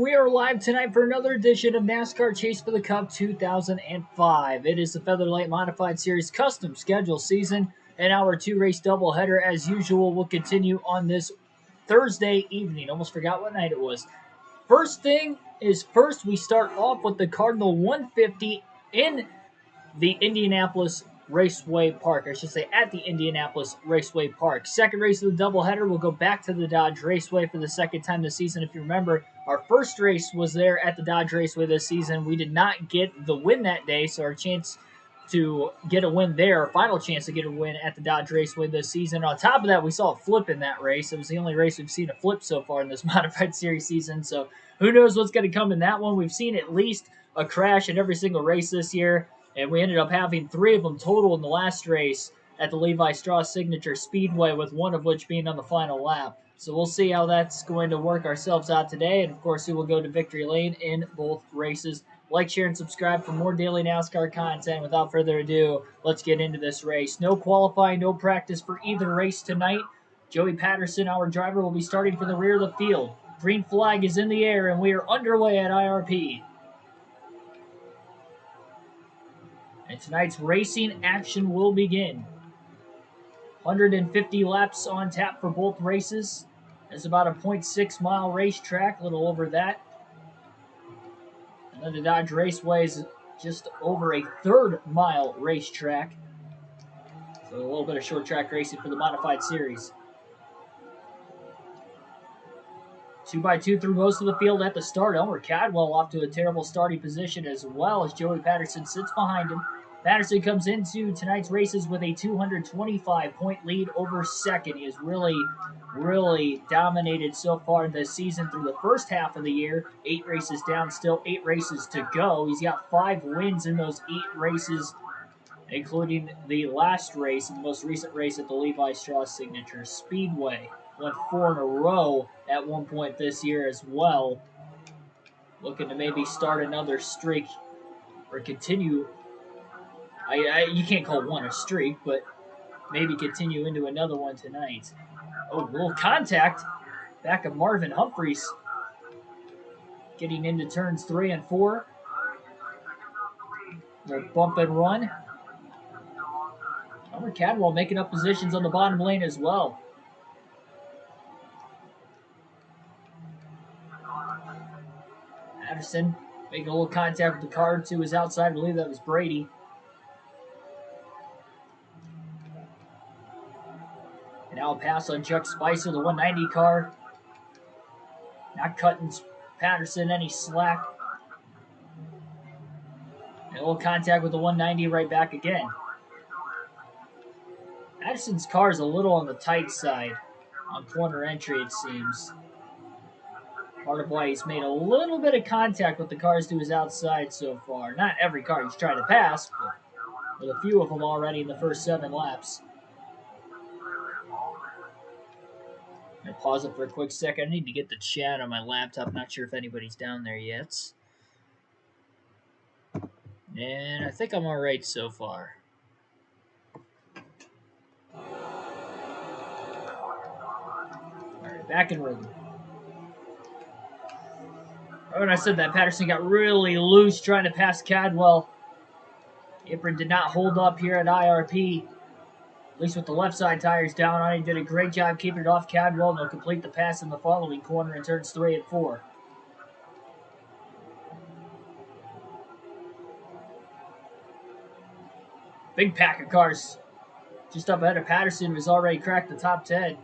we are live tonight for another edition of NASCAR Chase for the Cup 2005. It is the Featherlite Modified Series Custom Schedule season, and our two-race doubleheader, as usual, will continue on this Thursday evening. Almost forgot what night it was. First thing is first, we start off with the Cardinal 150 in the Indianapolis Raceway Park. I should say at the Indianapolis Raceway Park. Second race of the doubleheader, we'll go back to the Dodge Raceway for the second time this season. If you remember, our first race was there at the Dodge Raceway this season. We did not get the win that day, so our chance to get a win there, our final chance to get a win at the Dodge Raceway this season. On top of that, we saw a flip in that race. It was the only race we've seen a flip so far in this Modified Series season, so who knows what's going to come in that one. We've seen at least a crash in every single race this year, and we ended up having 3 of them total in the last race at the Levi Strauss Signature Speedway, with one of which being on the final lap. So we'll see how that's going to work ourselves out today, and of course who will go to victory lane in both races. Like, share, and subscribe for more daily NASCAR content. Without further ado, let's get into this race. No qualifying, no practice for either race tonight. Joey Patterson, our driver, will be starting from the rear of the field. Green flag is in the air, and we are underway at IRP. And tonight's racing action will begin. 150 laps on tap for both races. It's about a 0.6 mile racetrack, a little over that. And then the Dodge Raceway is just over a 1/3 mile racetrack. So a little bit of short track racing for the Modified Series. 2x2 through most of the field at the start. Elmer Cadwell off to a terrible starting position, as well as Joey Patterson sits behind him. Patterson comes into tonight's races with a 225-point lead over second. He has really dominated so far this season through the first half of the year. 8 races down, still 8 races to go. He's got 5 wins in those 8 races, including the last race, and the most recent race at the Levi Strauss Signature Speedway. Won 4 in a row at one point this year as well. Looking to maybe start another streak or continue. You can't call one a streak, but maybe continue into another one tonight. Oh, little contact. Back of Marvin Humphreys. Getting into turns 3 and 4. Little bump and run. Elmer Cadwell making up positions on the bottom lane as well. Patterson making a little contact with the car to his outside. I believe that was Brady. And now a pass on Chuck Spicer, the 190 car. Not cutting Patterson any slack. And a little contact with the 190 right back again. Patterson's car is a little on the tight side on corner entry, it seems. Part of why he's made a little bit of contact with the cars to his outside so far. Not every car he's trying to pass, but with a few of them already in the first 7 laps. I'm going to pause it for a quick second. I need to get the chat on my laptop. Not sure if anybody's down there yet. And I think I'm all right so far. All right, back in rhythm. When I said that, Patterson got really loose trying to pass Cadwell. Apron did not hold up here at IRP. At least with the left side tires down on it. He did a great job keeping it off Cadwell, and he'll complete the pass in the following corner in turns 3 and 4. Big pack of cars just up ahead of Patterson, who's already cracked the top 10.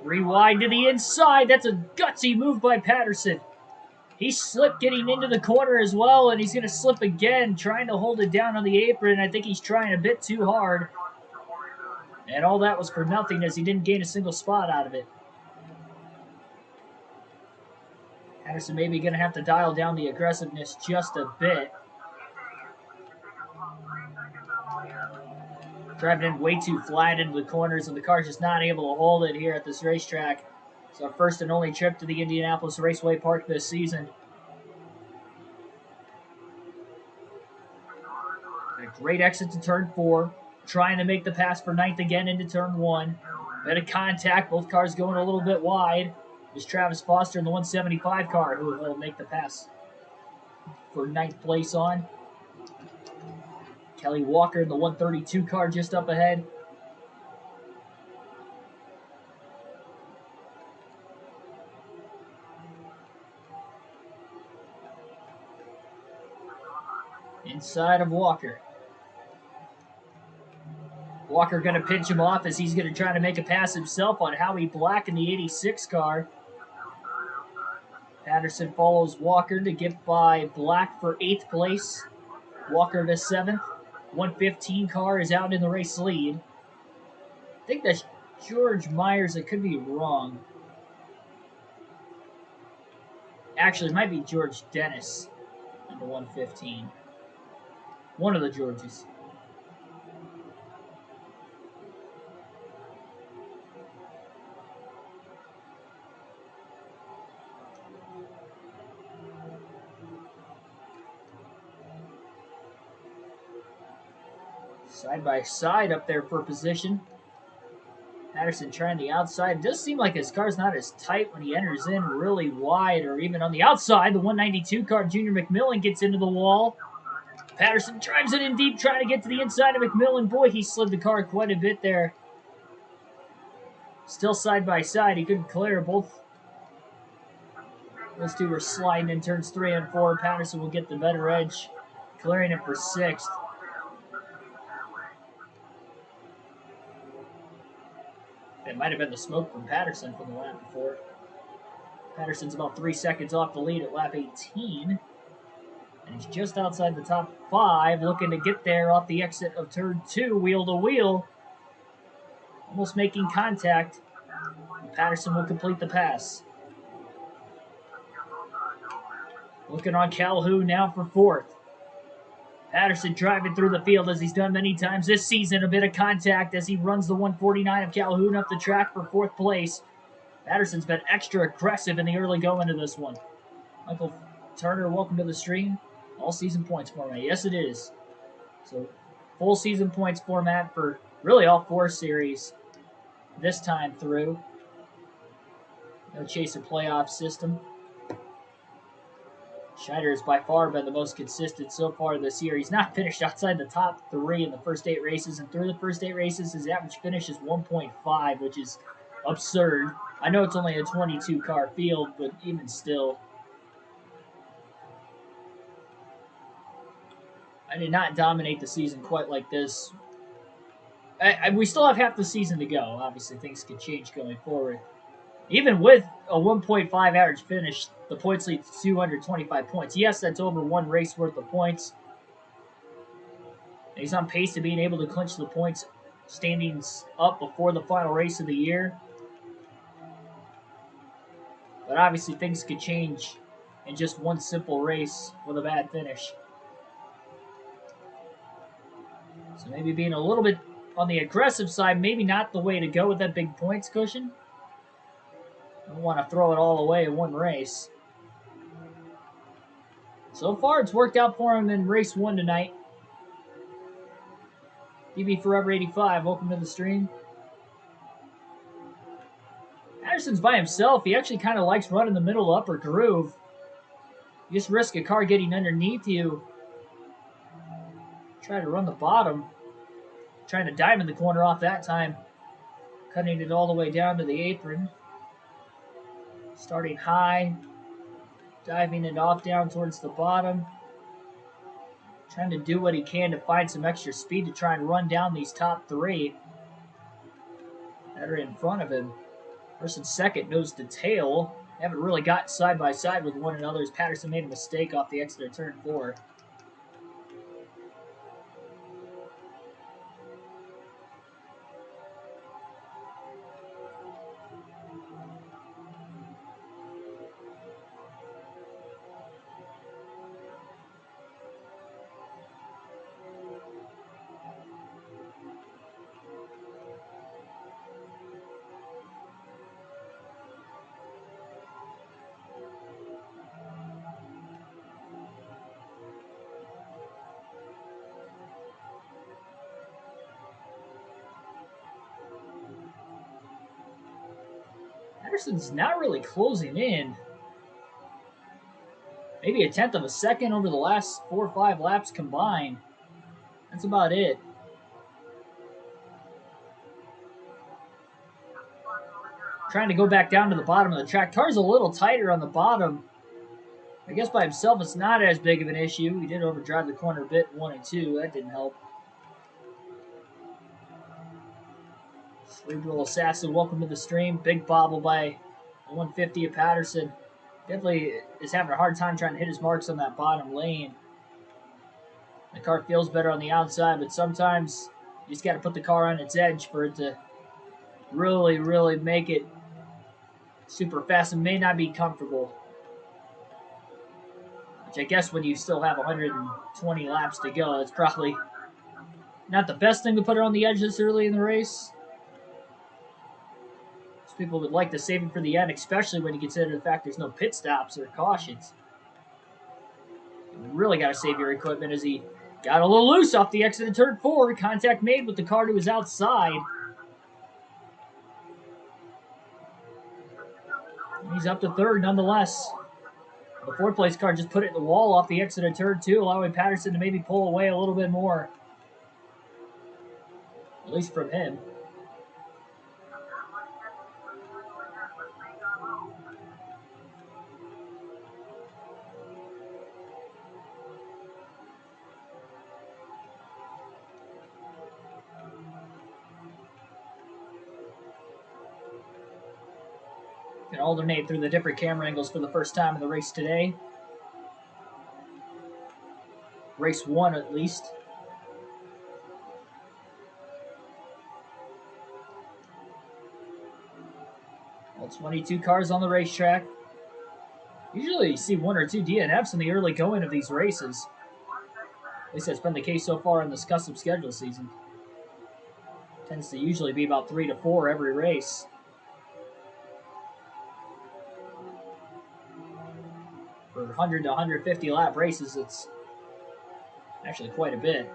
Rewind to the inside. That's a gutsy move by Patterson. He slipped getting into the corner as well, and he's going to slip again, trying to hold it down on the apron. I think he's trying a bit too hard. And all that was for nothing, as he didn't gain a single spot out of it. Patterson maybe going to have to dial down the aggressiveness just a bit. Driving in way too flat into the corners, and the car's just not able to hold it here at this racetrack. It's our first and only trip to the Indianapolis Raceway Park this season. A great exit to turn 4. Trying to make the pass for 9th again into turn 1. Bit of contact. Both cars going a little bit wide. There's Travis Foster in the 175 car who will make the pass for ninth place on. Kelly Walker in the 132 car just up ahead. Inside of Walker. Walker going to pinch him off as he's going to try to make a pass himself on Howie Black in the 86 car. Patterson follows Walker to get by Black for 8th place. Walker to 7th. 115 car is out in the race lead. I think that's George Myers. I could be wrong. Actually, it might be George Dennis in the 115. One of the Georges. Side by side up there for position. Patterson trying the outside. It does seem like his car's not as tight when he enters in really wide or even on the outside. The 192 car, Junior McMillan, gets into the wall. Patterson drives it in deep, trying to get to the inside of McMillan. Boy, he slid the car quite a bit there. Still side by side. He couldn't clear. Both those two were sliding in turns 3 and 4. Patterson will get the better edge, clearing it for 6th. It might have been the smoke from Patterson from the lap before. Patterson's about 3 seconds off the lead at lap 18. And he's just outside the top 5, looking to get there off the exit of turn 2, wheel to wheel. Almost making contact. And Patterson will complete the pass. Looking on Calhoun now for 4th. Patterson driving through the field as he's done many times this season. A bit of contact as he runs the 149 of Calhoun up the track for 4th place. Patterson's been extra aggressive in the early going of this one. Michael Turner, welcome to the stream. All season points format. Yes, it is. So, full season points format for really all 4 series this time through. No chase or playoff system. Scheider has by far been the most consistent so far this year. He's not finished outside the top 3 in the first 8 races, and through the first 8 races, his average finish is 1.5, which is absurd. I know it's only a 22-car field, but even still. I did not dominate the season quite like this. We still have half the season to go. Obviously, things could change going forward. Even with a 1.5 average finish, the points lead to 225 points. Yes, that's over 1 race worth of points. And he's on pace to being able to clinch the points standings up before the final race of the year. But obviously, things could change in just one simple race with a bad finish. So maybe being a little bit on the aggressive side, maybe not the way to go with that big points cushion. I don't want to throw it all away in one race. So far, it's worked out for him in race 1 tonight. DB Forever 85, welcome to the stream. Patterson's by himself. He actually kind of likes running the middle upper groove. You just risk a car getting underneath you. Try to run the bottom. Trying to diamond the corner off that time. Cutting it all the way down to the apron. Starting high. Diving it off down towards the bottom. Trying to do what he can to find some extra speed to try and run down these top 3 that are in front of him. First and second, nose to tail. They haven't really gotten side by side with one another as Patterson made a mistake off the exit of turn 4. Patterson's not really closing in. Maybe a tenth of a second over the last 4 or 5 laps combined. That's about it. Trying to go back down to the bottom of the track. Car's a little tighter on the bottom. I guess by himself it's not as big of an issue. He did overdrive the corner a bit, 1 and 2. That didn't help. Cerebral Assassin, welcome to the stream. Big bobble by 150 of Patterson. Definitely is having a hard time trying to hit his marks on that bottom lane. The car feels better on the outside, but sometimes you just got to put the car on its edge for it to really, really make it super fast. It may not be comfortable. Which I guess when you still have 120 laps to go, it's probably not the best thing to put it on the edge this early in the race. Most people would like to save it for the end, especially when you consider the fact there's no pit stops or cautions. You really got to save your equipment as he got a little loose off the exit of turn 4. Contact made with the car to his outside. He's up to third nonetheless. The 4th place car just put it in the wall off the exit of turn 2, allowing Patterson to maybe pull away a little bit more. At least from him. Can alternate through the different camera angles for the first time in the race today. Race 1 at least. All 22 cars on the racetrack. Usually you see 1 or 2 DNFs in the early going of these races. At least that's been the case so far in this custom schedule season. Tends to usually be about 3 to 4 every race. For 100 to 150 lap races, it's actually quite a bit.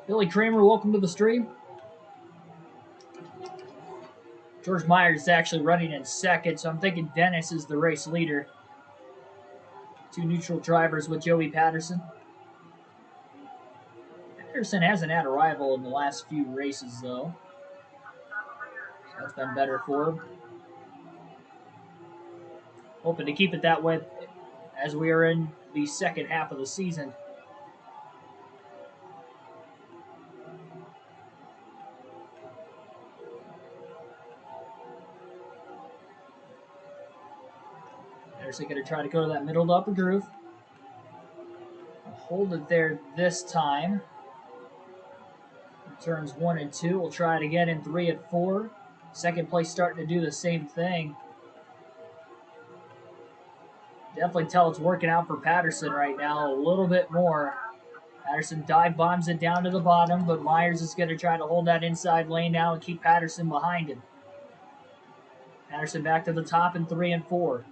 Billy Kramer, welcome to the stream. George Myers is actually running in second, so I'm thinking Dennis is the race leader. 2 neutral drivers with Joey Patterson. Patterson hasn't had a rival in the last few races, though. So that's been better for him. Hoping to keep it that way as we are in the second half of the season. Anderson going to try to go to that middle to upper groove. Hold it there this time. Turns 1 and 2. We'll try it again in 3 and 4. Second place starting to do the same thing. Definitely tell it's working out for Patterson right now a little bit more. Patterson dive bombs it down to the bottom, but Myers is going to try to hold that inside lane now and keep Patterson behind him. Patterson back to the top in 3 and 4.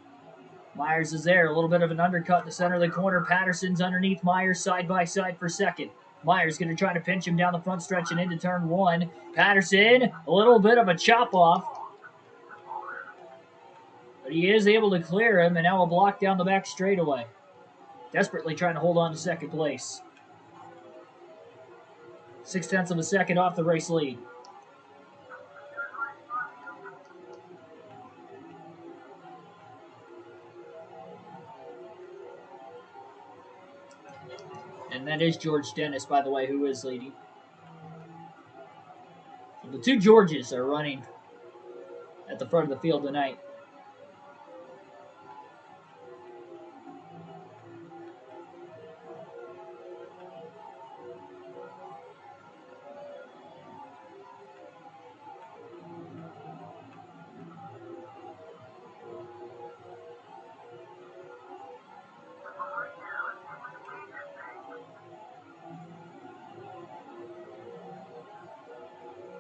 Myers is there. A little bit of an undercut in the center of the corner. Patterson's underneath Myers side by side for second. Myers going to try to pinch him down the front stretch and into turn 1. Patterson, a little bit of a chop off. But he is able to clear him, and now a block down the back straightaway. Desperately trying to hold on to second place. 0.6 of a second off the race lead. And that is George Dennis, by the way, who is leading. So the 2 Georges are running at the front of the field tonight.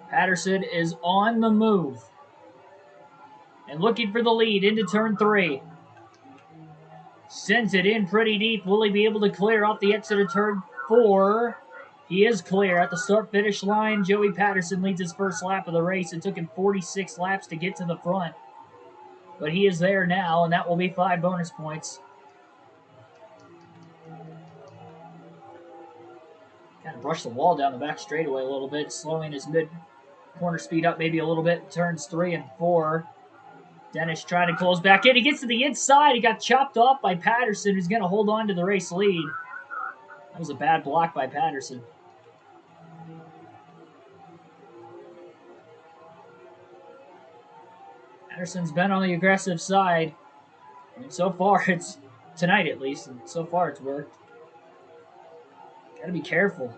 Patterson is on the move and looking for the lead into turn 3. Sends it in pretty deep. Will he be able to clear off the exit of turn 4? He is clear at the start-finish line. Joey Patterson leads his first lap of the race. It took him 46 laps to get to the front. But he is there now, and that will be 5 bonus points. Kind of brushed the wall down the back straightaway a little bit, slowing his mid-corner speed up maybe a little bit. Turns 3 and 4. Dennis trying to close back in. He gets to the inside. He got chopped off by Patterson, who's going to hold on to the race lead. That was a bad block by Patterson. Patterson's been on the aggressive side. And so far, it's tonight at least, and so far it's worked. Gotta be careful.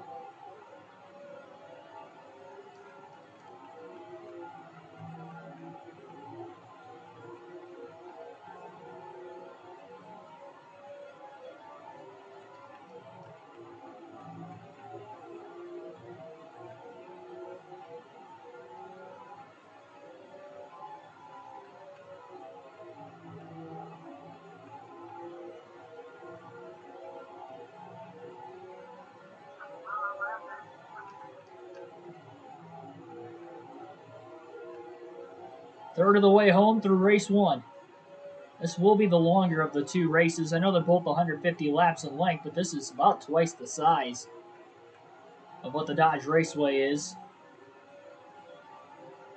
Third of the way home through race 1. This will be the longer of the 2 races. I know they're both 150 laps in length, but this is about twice the size of what the Dodge Raceway is.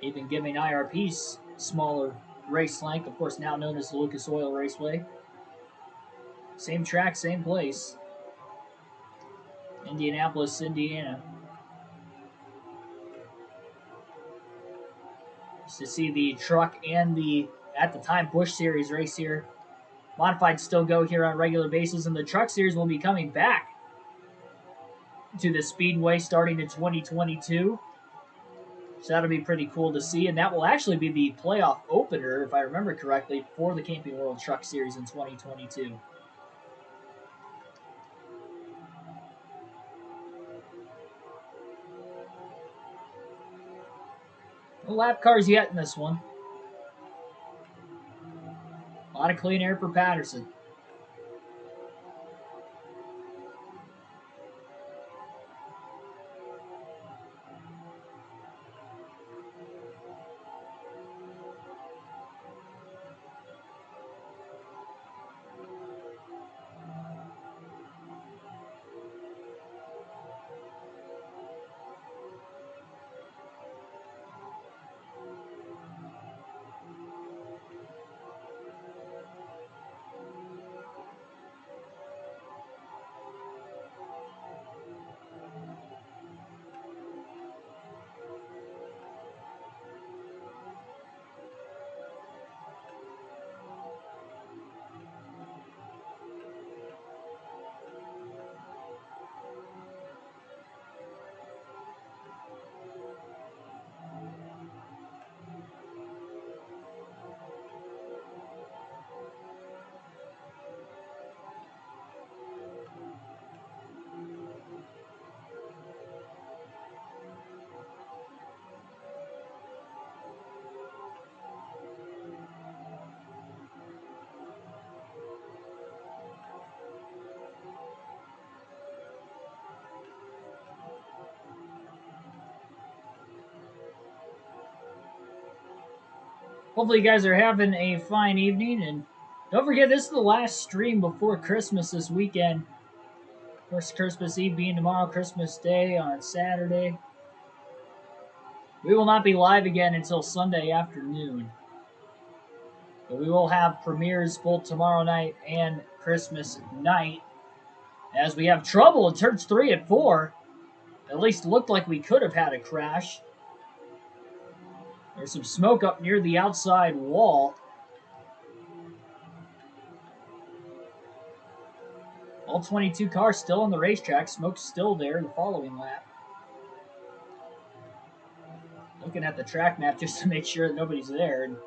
Even giving IRP's smaller race length, of course now known as the Lucas Oil Raceway. Same track, same place. Indianapolis, Indiana. Just to see the truck and the, at the time, Busch Series race here. Modified still go here on a regular basis, and the Truck Series will be coming back to the Speedway starting in 2022. So that'll be pretty cool to see, and that will actually be the playoff opener, if I remember correctly, for the Camping World Truck Series in 2022. No lap cars yet in this one. A lot of clean air for Patterson. Hopefully you guys are having a fine evening, and don't forget this is the last stream before Christmas this weekend. First Christmas Eve being tomorrow, Christmas Day on Saturday. We will not be live again until Sunday afternoon. But we will have premieres both tomorrow night and Christmas night. As we have trouble in turns 3 and 4. At least looked like we could have had a crash. There's some smoke up near the outside wall. All 22 cars still on the racetrack. Smoke's still there the following lap. Looking at the track map just to make sure that nobody's there. And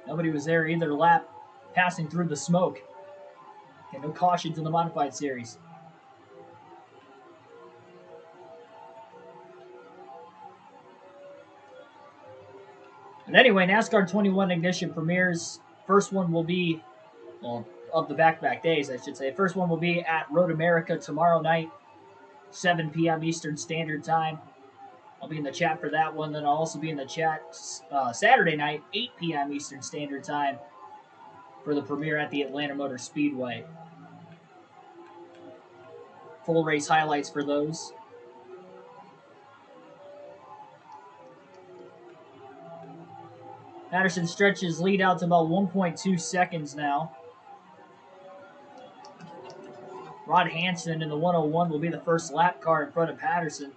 nobody was there either lap passing through the smoke. Okay, no cautions in the modified series. But anyway, NASCAR 21 Ignition premieres. First one will be, well, of the back-to-back days, I should say. First one will be at Road America tomorrow night, 7 p.m. Eastern Standard Time. I'll be in the chat for that one. Then I'll also be in the chat Saturday night, 8 p.m. Eastern Standard Time, for the premiere at the Atlanta Motor Speedway. Full race highlights for those. Patterson stretches lead out to about 1.2 seconds now. Rod Hansen in the 101 will be the first lap car in front of Patterson.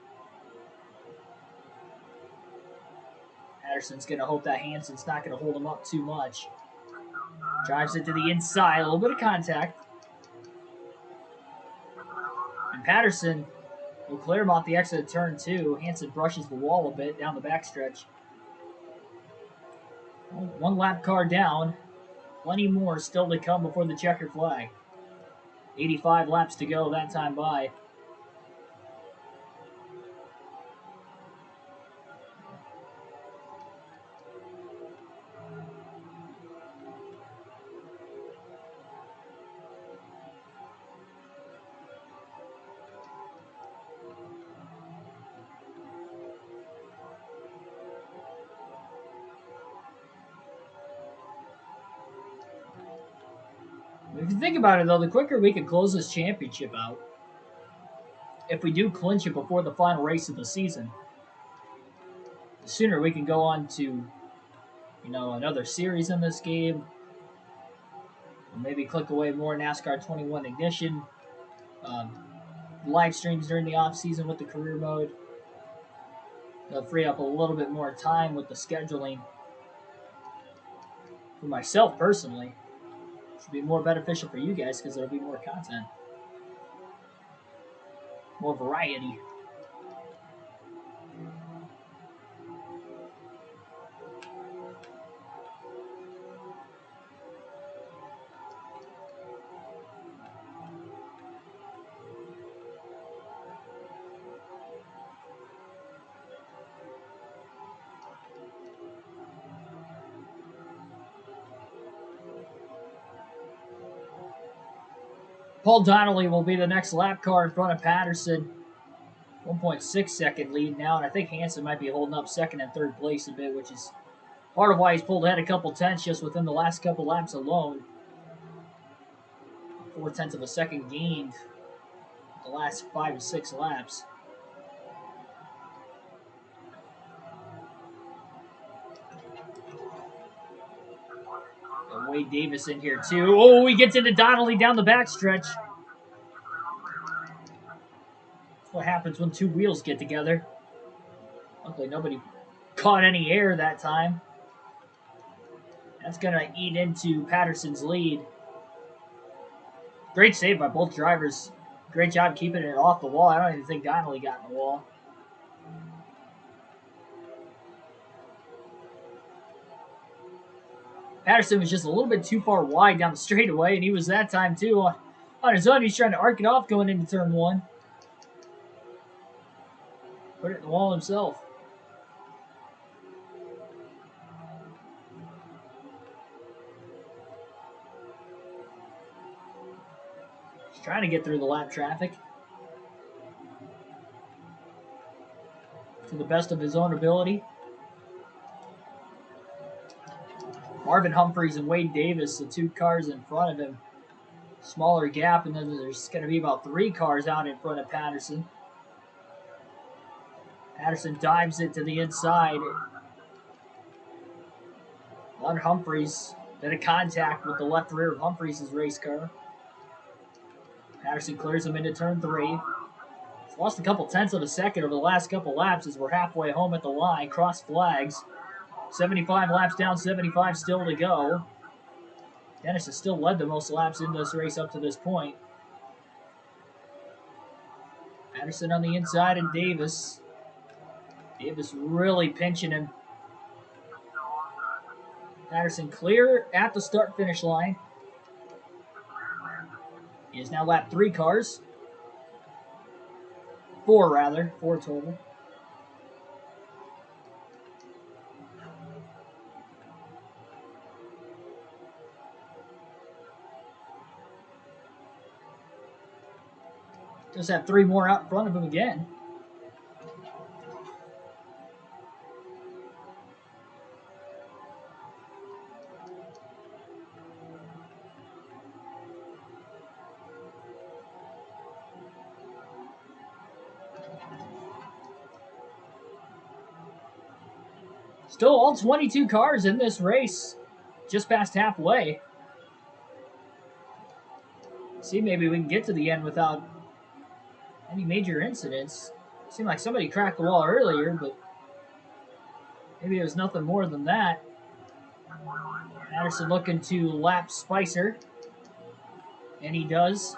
Patterson's going to hope that Hansen's not going to hold him up too much. Drives it to the inside, a little bit of contact. And Patterson will clear him off the exit of turn 2. Hansen brushes the wall a bit down the backstretch. One lap car down. Plenty more still to come before the checkered flag. 85 laps to go that time by. If you think about it, though, the quicker we can close this championship out, if we do clinch it before the final race of the season, the sooner we can go on to, another series in this game. Or maybe click away more NASCAR 21 Ignition. Live streams during the off-season with the career mode. They'll free up a little bit more time with the scheduling. For myself, personally, it should be more beneficial for you guys because there'll be more content. More variety. Paul Donnelly will be the next lap car in front of Patterson. 1.6 second lead now, and I think Hansen might be holding up second and third place a bit, which is part of why he's pulled ahead a couple tenths just within the last couple laps alone. 0.4 of a second gained the last 5 to 6 laps. And Wade Davis in here too. Oh, he gets into Donnelly down the backstretch. That's what happens when two wheels get together. Luckily, nobody caught any air that time. That's going to eat into Patterson's lead. Great save by both drivers. Great job keeping it off the wall. I don't even think Donnelly got in the wall. Patterson was just a little bit too far wide down the straightaway, and he was that time too. On his own, he's trying to arc it off going into turn 1. Put it in the wall himself. He's trying to get through the lap traffic to the best of his own ability. Marvin Humphreys and Wade Davis, the 2 cars in front of him. Smaller gap, and then there's going to be about 3 cars out in front of Patterson. Patterson dives it to the inside. On Humphreys, bit of contact with the left rear of Humphreys' race car. Patterson clears him into turn 3. He's lost a couple tenths of a second over the last couple laps as we're halfway home at the line. Cross flags. 75 laps down, 75 still to go. Dennis has still led the most laps in this race up to this point. Patterson on the inside and Davis. Davis really pinching him. Patterson clear at the start-finish line. He has now lapped 3 cars. 4 rather, 4 total. Just have 3 more out in front of him again. Still all 22 cars in this race. Just past halfway. See, maybe we can get to the end without any major incidents. Seemed like somebody cracked the wall earlier, but maybe it was nothing more than that. Patterson looking to lap Spicer. And he does.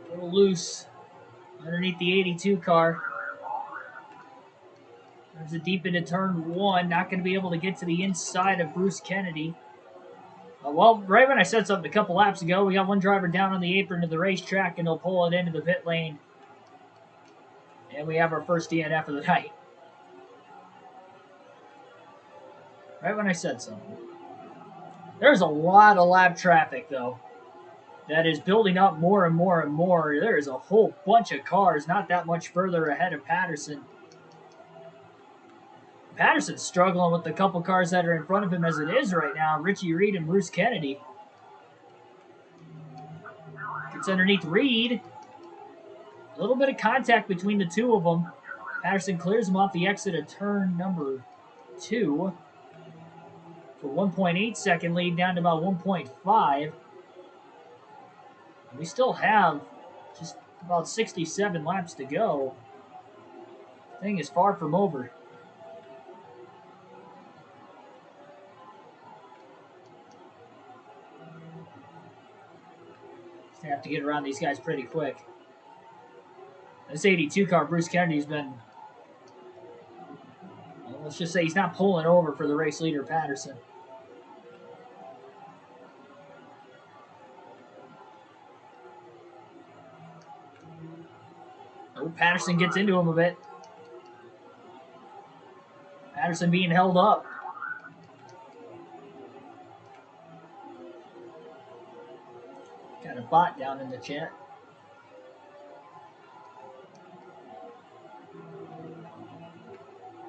A little loose underneath the 82 car. There's a deep into turn 1. Not going to be able to get to the inside of Bruce Kennedy. Well, right when I said something a couple laps ago, we got one driver down on the apron of the racetrack, and they'll pull it into the pit lane. And we have our first DNF of the night. Right when I said something. There's a lot of lap traffic, though, that is building up more and more and more. There is a whole bunch of cars not that much further ahead of Patterson. Patterson's struggling with the couple cars that are in front of him as it is right now. Richie Reed and Bruce Kennedy. Gets underneath Reed. A little bit of contact between the two of them. Patterson clears him off the exit of turn number 2. For 1.8 second lead down to about 1.5. We still have just about 67 laps to go. Thing is far from over. Just have to get around these guys pretty quick. This 82 car, Bruce Kennedy's been, well, let's just say he's not pulling over for the race leader, Patterson. Oh, Patterson gets into him a bit. Patterson being held up. Got a bot down in the chat.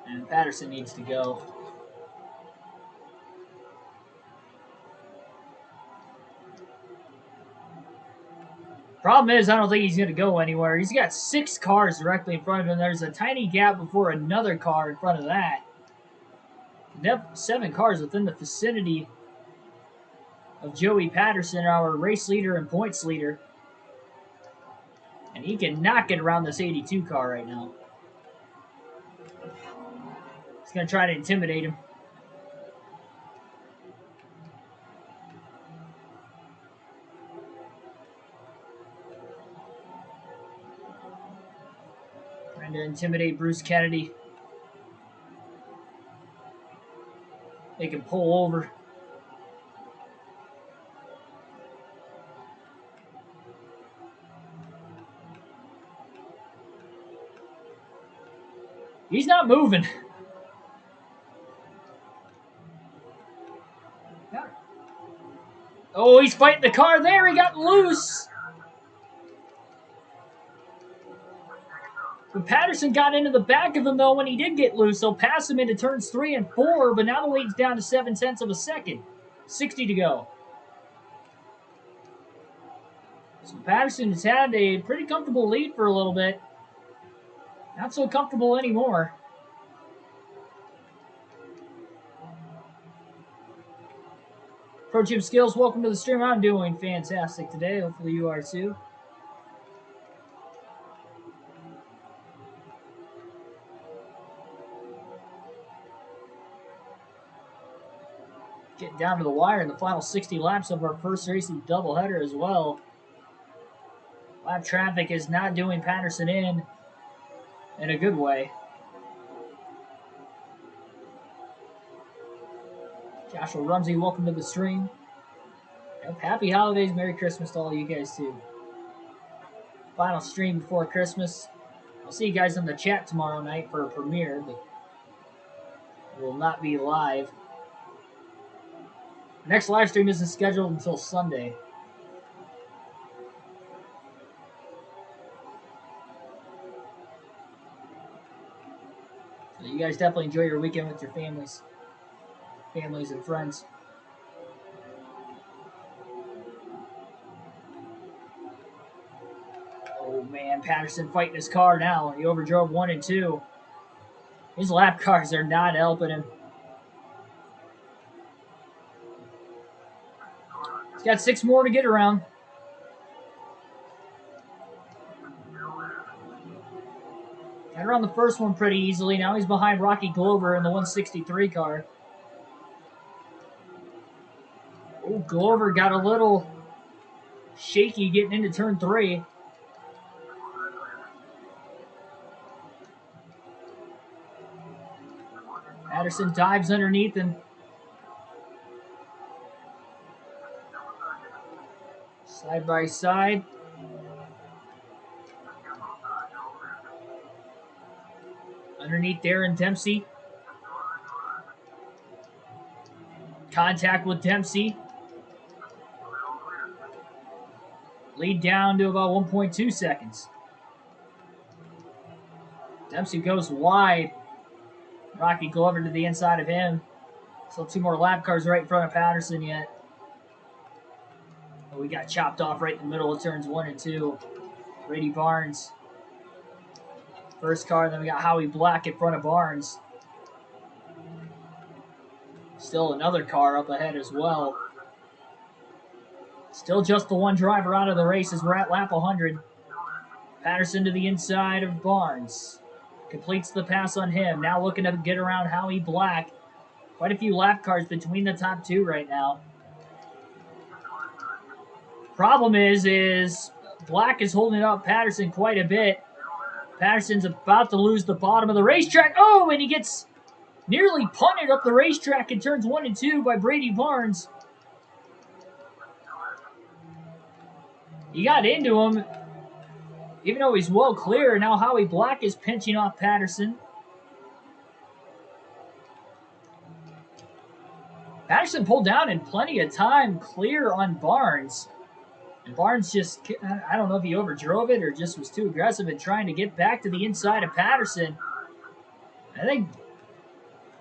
And Patterson needs to go. Problem is, I don't think he's going to go anywhere. He's got 6 cars directly in front of him. There's a tiny gap before another car in front of that. 7 cars within the vicinity of Joey Patterson, our race leader and points leader. And he cannot get around this 82 car right now. He's going to try to intimidate him. Trying to intimidate Bruce Kennedy. They can pull over. He's not moving. Oh, he's fighting the car there. He got loose. But Patterson got into the back of him, though, when he did get loose. He'll pass him into turns 3 and 4, but now the lead's down to 0.7 of a second. 60 to go. So Patterson has had a pretty comfortable lead for a little bit. Not so comfortable anymore. Pro Gym Skills, welcome to the stream. I'm doing fantastic today. Hopefully you are too. Getting down to the wire in the final 60 laps of our first racing doubleheader as well. Lap traffic is not doing Patterson in a good way. Joshua Rumsey, welcome to the stream. Yep, happy holidays, Merry Christmas to all you guys too. Final stream before Christmas. I'll see you guys in the chat tomorrow night for a premiere, but it will not be live. Next live stream isn't scheduled until Sunday. So you guys definitely enjoy your weekend with your families and friends. Oh man, Patterson fighting his car now. He overdrove 1 and 2. His lap cars are not helping him. He's got 6 more to get around. Got around the first one pretty easily. Now he's behind Rocky Glover in the 163 car. Oh, Glover got a little shaky getting into turn 3. Patterson dives underneath him. Side by side. Underneath Darren Dempsey. Contact with Dempsey. Lead down to about 1.2 seconds. Dempsey goes wide. Rocky Glover to the inside of him. Still 2 more lap cars right in front of Patterson yet. Oh, we got chopped off right in the middle of turns 1 and 2. Brady Barnes. First car, then we got Howie Black in front of Barnes. Still another car up ahead as well. Still just the one driver out of the race as we're at lap 100. Patterson to the inside of Barnes. Completes the pass on him. Now looking to get around Howie Black. Quite a few lap cars between the top 2 right now. Problem is Black is holding up Patterson quite a bit. Patterson's about to lose the bottom of the racetrack. Oh, and he gets nearly punted up the racetrack in turns 1 and 2 by Brady Barnes. He got into him, even though he's well clear. Now Howie Black is pinching off Patterson. Patterson pulled down in plenty of time, clear on Barnes. And Barnes just, I don't know if he overdrove it or just was too aggressive in trying to get back to the inside of Patterson. I think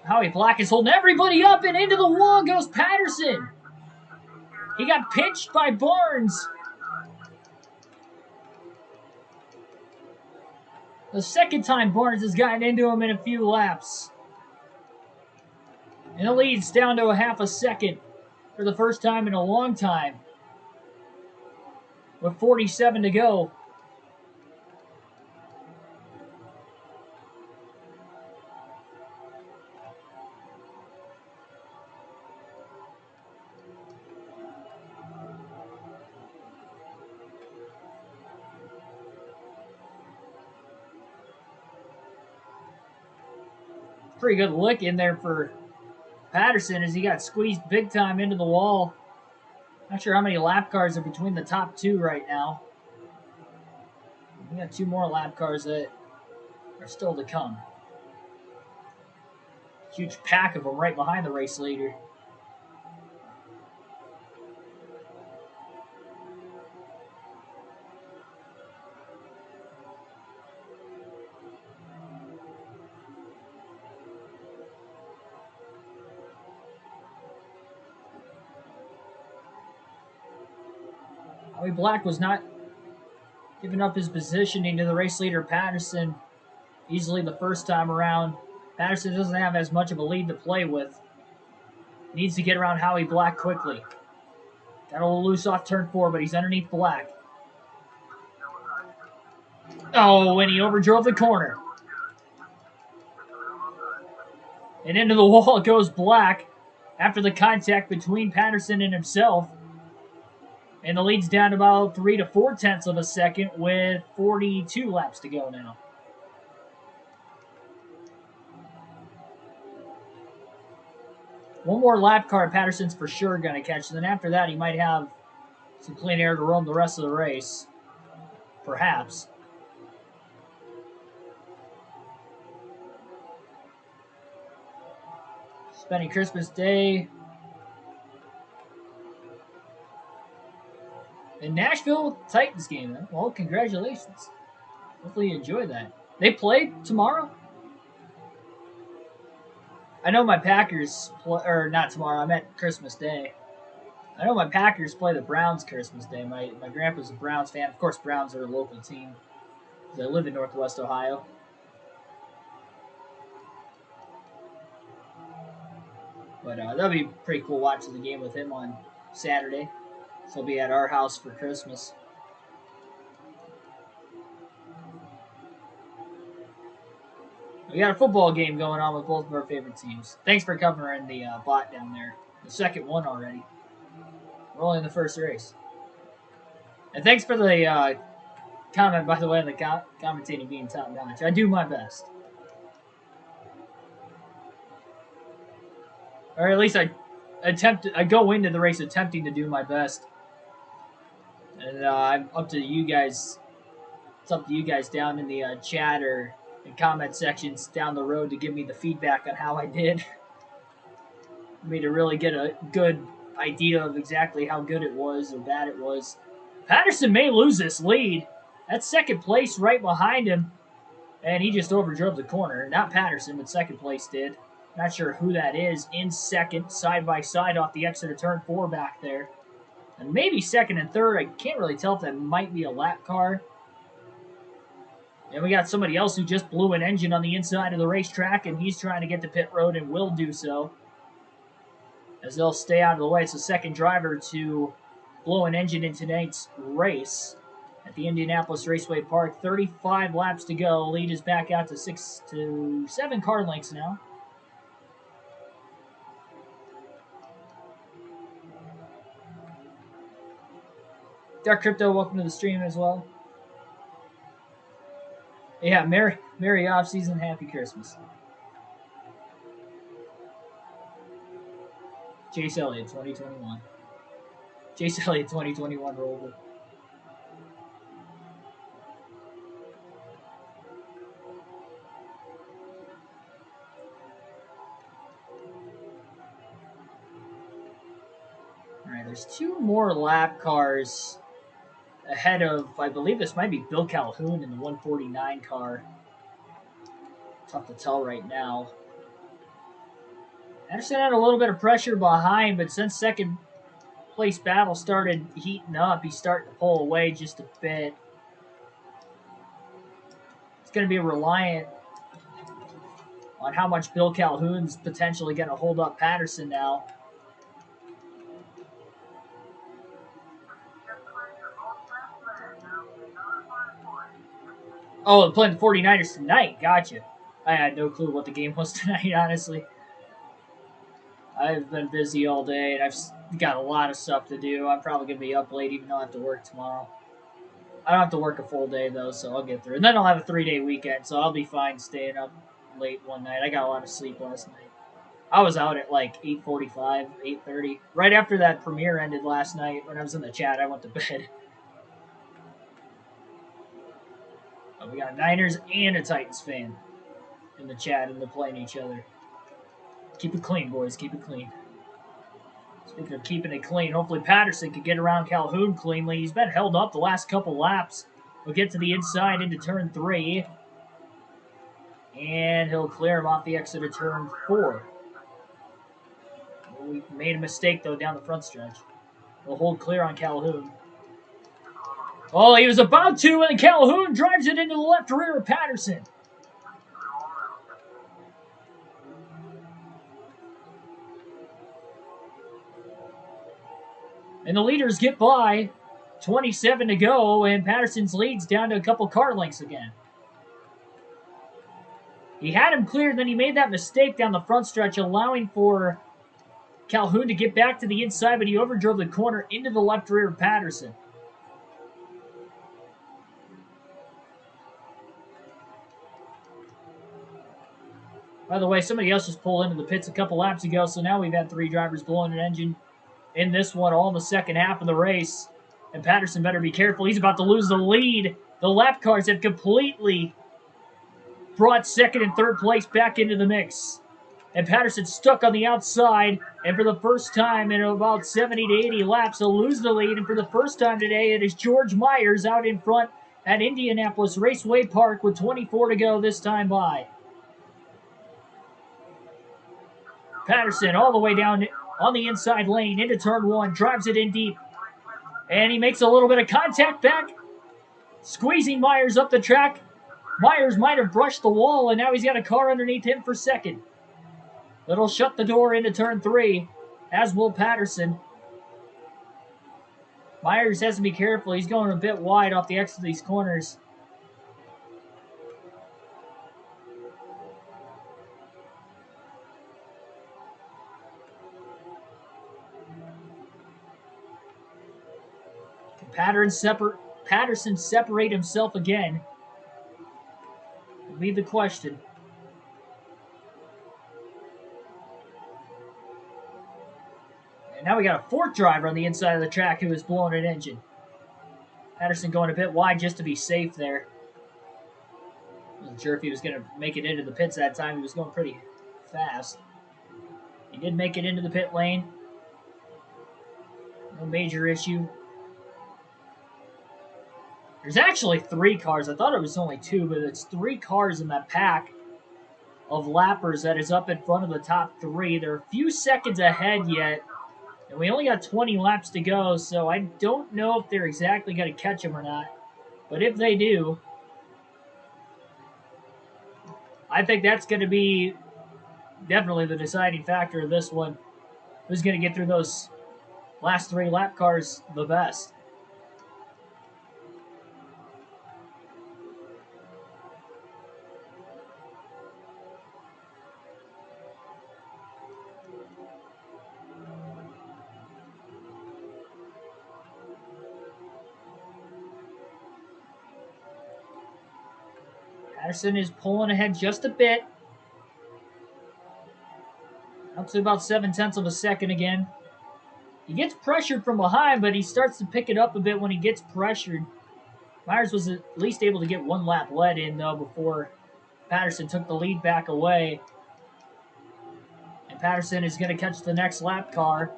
Howie Black is holding everybody up, and into the wall goes Patterson. He got pinched by Barnes. The second time Barnes has gotten into him in a few laps. And the lead's down to a half a second for the first time in a long time. With 47 to go. Pretty good lick in there for Patterson as he got squeezed big time into the wall. Not sure how many lap cars are between the top 2 right now. We got 2 more lap cars that are still to come. Huge pack of them right behind the race leader. Howie Black was not giving up his positioning to the race leader Patterson easily the first time around. Patterson doesn't have as much of a lead to play with. Needs to get around Howie Black quickly. Got a little loose off turn 4, but he's underneath Black. Oh, and he overdrove the corner. And into the wall goes Black after the contact between Patterson and himself. And the lead's down to about 3 to 4 tenths of a second with 42 laps to go now. One more lap car Patterson's for sure going to catch. And then after that, he might have some clean air to roam the rest of the race. Perhaps. Spending Christmas Day In Nashville Titans game. Well, congratulations. Hopefully you enjoy that. They play tomorrow? I know my Packers play, or not tomorrow. I meant Christmas Day. I know my Packers play the Browns Christmas Day. My grandpa's a Browns fan. Of course, Browns are a local team. I live in Northwest Ohio. But that'll be pretty cool watching the game with him on Saturday. So he'll be at our house for Christmas. We got a football game going on with both of our favorite teams. Thanks for covering the bot down there. The second one already. We're only in the first race. And thanks for the comment, by the way, on the commentating being top notch. I do my best. Or at least I go into the race attempting to do my best. And I'm up to you guys. It's up to you guys down in the chat or in comment sections down the road to give me the feedback on how I did. For me to really get a good idea of exactly how good it was or bad it was. Patterson may lose this lead. That's second place right behind him. And he just overdrove the corner. Not Patterson, but second place did. Not sure who that is. In second, side by side off the exit of turn 4 back there. And maybe second and third. I can't really tell if that might be a lap car. And we got somebody else who just blew an engine on the inside of the racetrack, and he's trying to get to pit road and will do so. As they'll stay out of the way. It's the second driver to blow an engine in tonight's race at the Indianapolis Raceway Park. 35 laps to go. Lead is back out to 6 to 7 car lengths now. Dark Crypto, welcome to the stream as well. Yeah, Merry off-season, Happy Christmas. Chase Elliott, 2021. Chase Elliott, 2021 roller. All right, there's 2 more lap cars ahead of, I believe this might be Bill Calhoun in the 149 car. Tough to tell right now. Anderson had a little bit of pressure behind, but since second place battle started heating up, he's starting to pull away just a bit. It's going to be reliant on how much Bill Calhoun's potentially going to hold up Patterson now. Oh, they're playing the 49ers tonight. Gotcha. I had no clue what the game was tonight, honestly. I've been busy all day, and I've got a lot of stuff to do. I'm probably going to be up late, even though I have to work tomorrow. I don't have to work a full day, though, so I'll get through. And then I'll have a 3-day weekend, so I'll be fine staying up late one night. I got a lot of sleep last night. I was out at like 8:45, 8:30. Right after that premiere ended last night, when I was in the chat, I went to bed. But we got a Niners and a Titans fan in the chat, and they're playing each other. Keep it clean, boys. Keep it clean. Speaking of keeping it clean, hopefully Patterson can get around Calhoun cleanly. He's been held up the last couple laps. He'll get to the inside into turn 3. And he'll clear him off the exit of turn 4. We made a mistake, though, down the front stretch. We'll hold clear on Calhoun. Oh, he was about to, and Calhoun drives it into the left rear of Patterson. And the leaders get by. 27 to go, and Patterson's lead's down to a couple car lengths again. He had him cleared, then he made that mistake down the front stretch, allowing for Calhoun to get back to the inside, but he overdrove the corner into the left rear of Patterson. By the way, somebody else just pulled into the pits a couple laps ago, so now we've had 3 drivers blowing an engine in this one, all in the second half of the race. And Patterson better be careful. He's about to lose the lead. The lap cars have completely brought second and third place back into the mix. And Patterson stuck on the outside. And for the first time in about 70 to 80 laps, he'll lose the lead. And for the first time today, it is George Myers out in front at Indianapolis Raceway Park with 24 to go this time by. Patterson all the way down on the inside lane into turn one, drives it in deep. And he makes a little bit of contact back, squeezing Myers up the track. Myers might have brushed the wall, and now he's got a car underneath him for second. It'll shut the door into turn three, as will Patterson. Myers has to be careful. He's going a bit wide off the exit of these corners. Patterson separate himself again? Will be the question. And now we got a fourth driver on the inside of the track who is blowing an engine. Patterson going a bit wide just to be safe there. Wasn't sure if he was going to make it into the pits that time. He was going pretty fast. He did make it into the pit lane. No major issue. There's actually 3 cars. I thought it was only 2, but it's 3 cars in that pack of lappers that is up in front of the top 3. They're a few seconds ahead yet, and we only got 20 laps to go, so I don't know if they're exactly going to catch them or not. But if they do, I think that's going to be definitely the deciding factor of this one. Who's going to get through those last 3 lap cars the best? Patterson is pulling ahead just a bit. Up to about 7/10 of a second again. He gets pressured from behind, but he starts to pick it up a bit when he gets pressured. Myers was at least able to get 1 lap led in, though, before Patterson took the lead back away. And Patterson is going to catch the next lap car.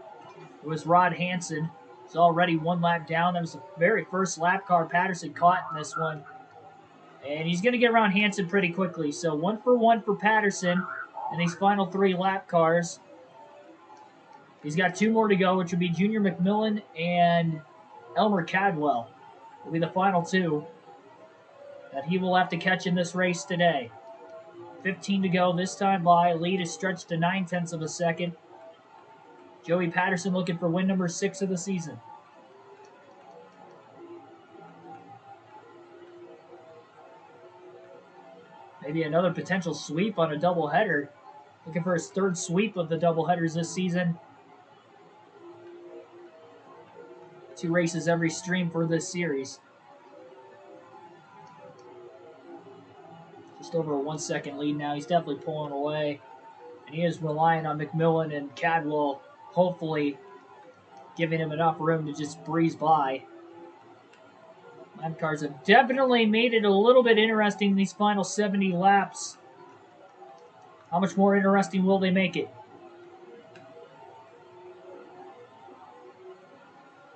It was Rod Hansen. He's already 1 lap down. That was the very first lap car Patterson caught in this one. And he's going to get around Hansen pretty quickly. So 1 for 1 for Patterson in these final 3 lap cars. He's got 2 more to go, which would be Junior McMillan and Elmer Cadwell. Will be the final 2 that he will have to catch in this race today. 15 to go this time by. Lead is stretched to 9/10 of a second. Joey Patterson looking for win number 6 of the season. Maybe another potential sweep on a doubleheader. Looking for his 3rd sweep of the doubleheaders this season. 2 races every stream for this series. Just over a 1-second lead now. He's definitely pulling away. And he is relying on McMillan and Cadwell, hopefully giving him enough room to just breeze by. Lap cars have definitely made it a little bit interesting in these final 70 laps. How much more interesting will they make it?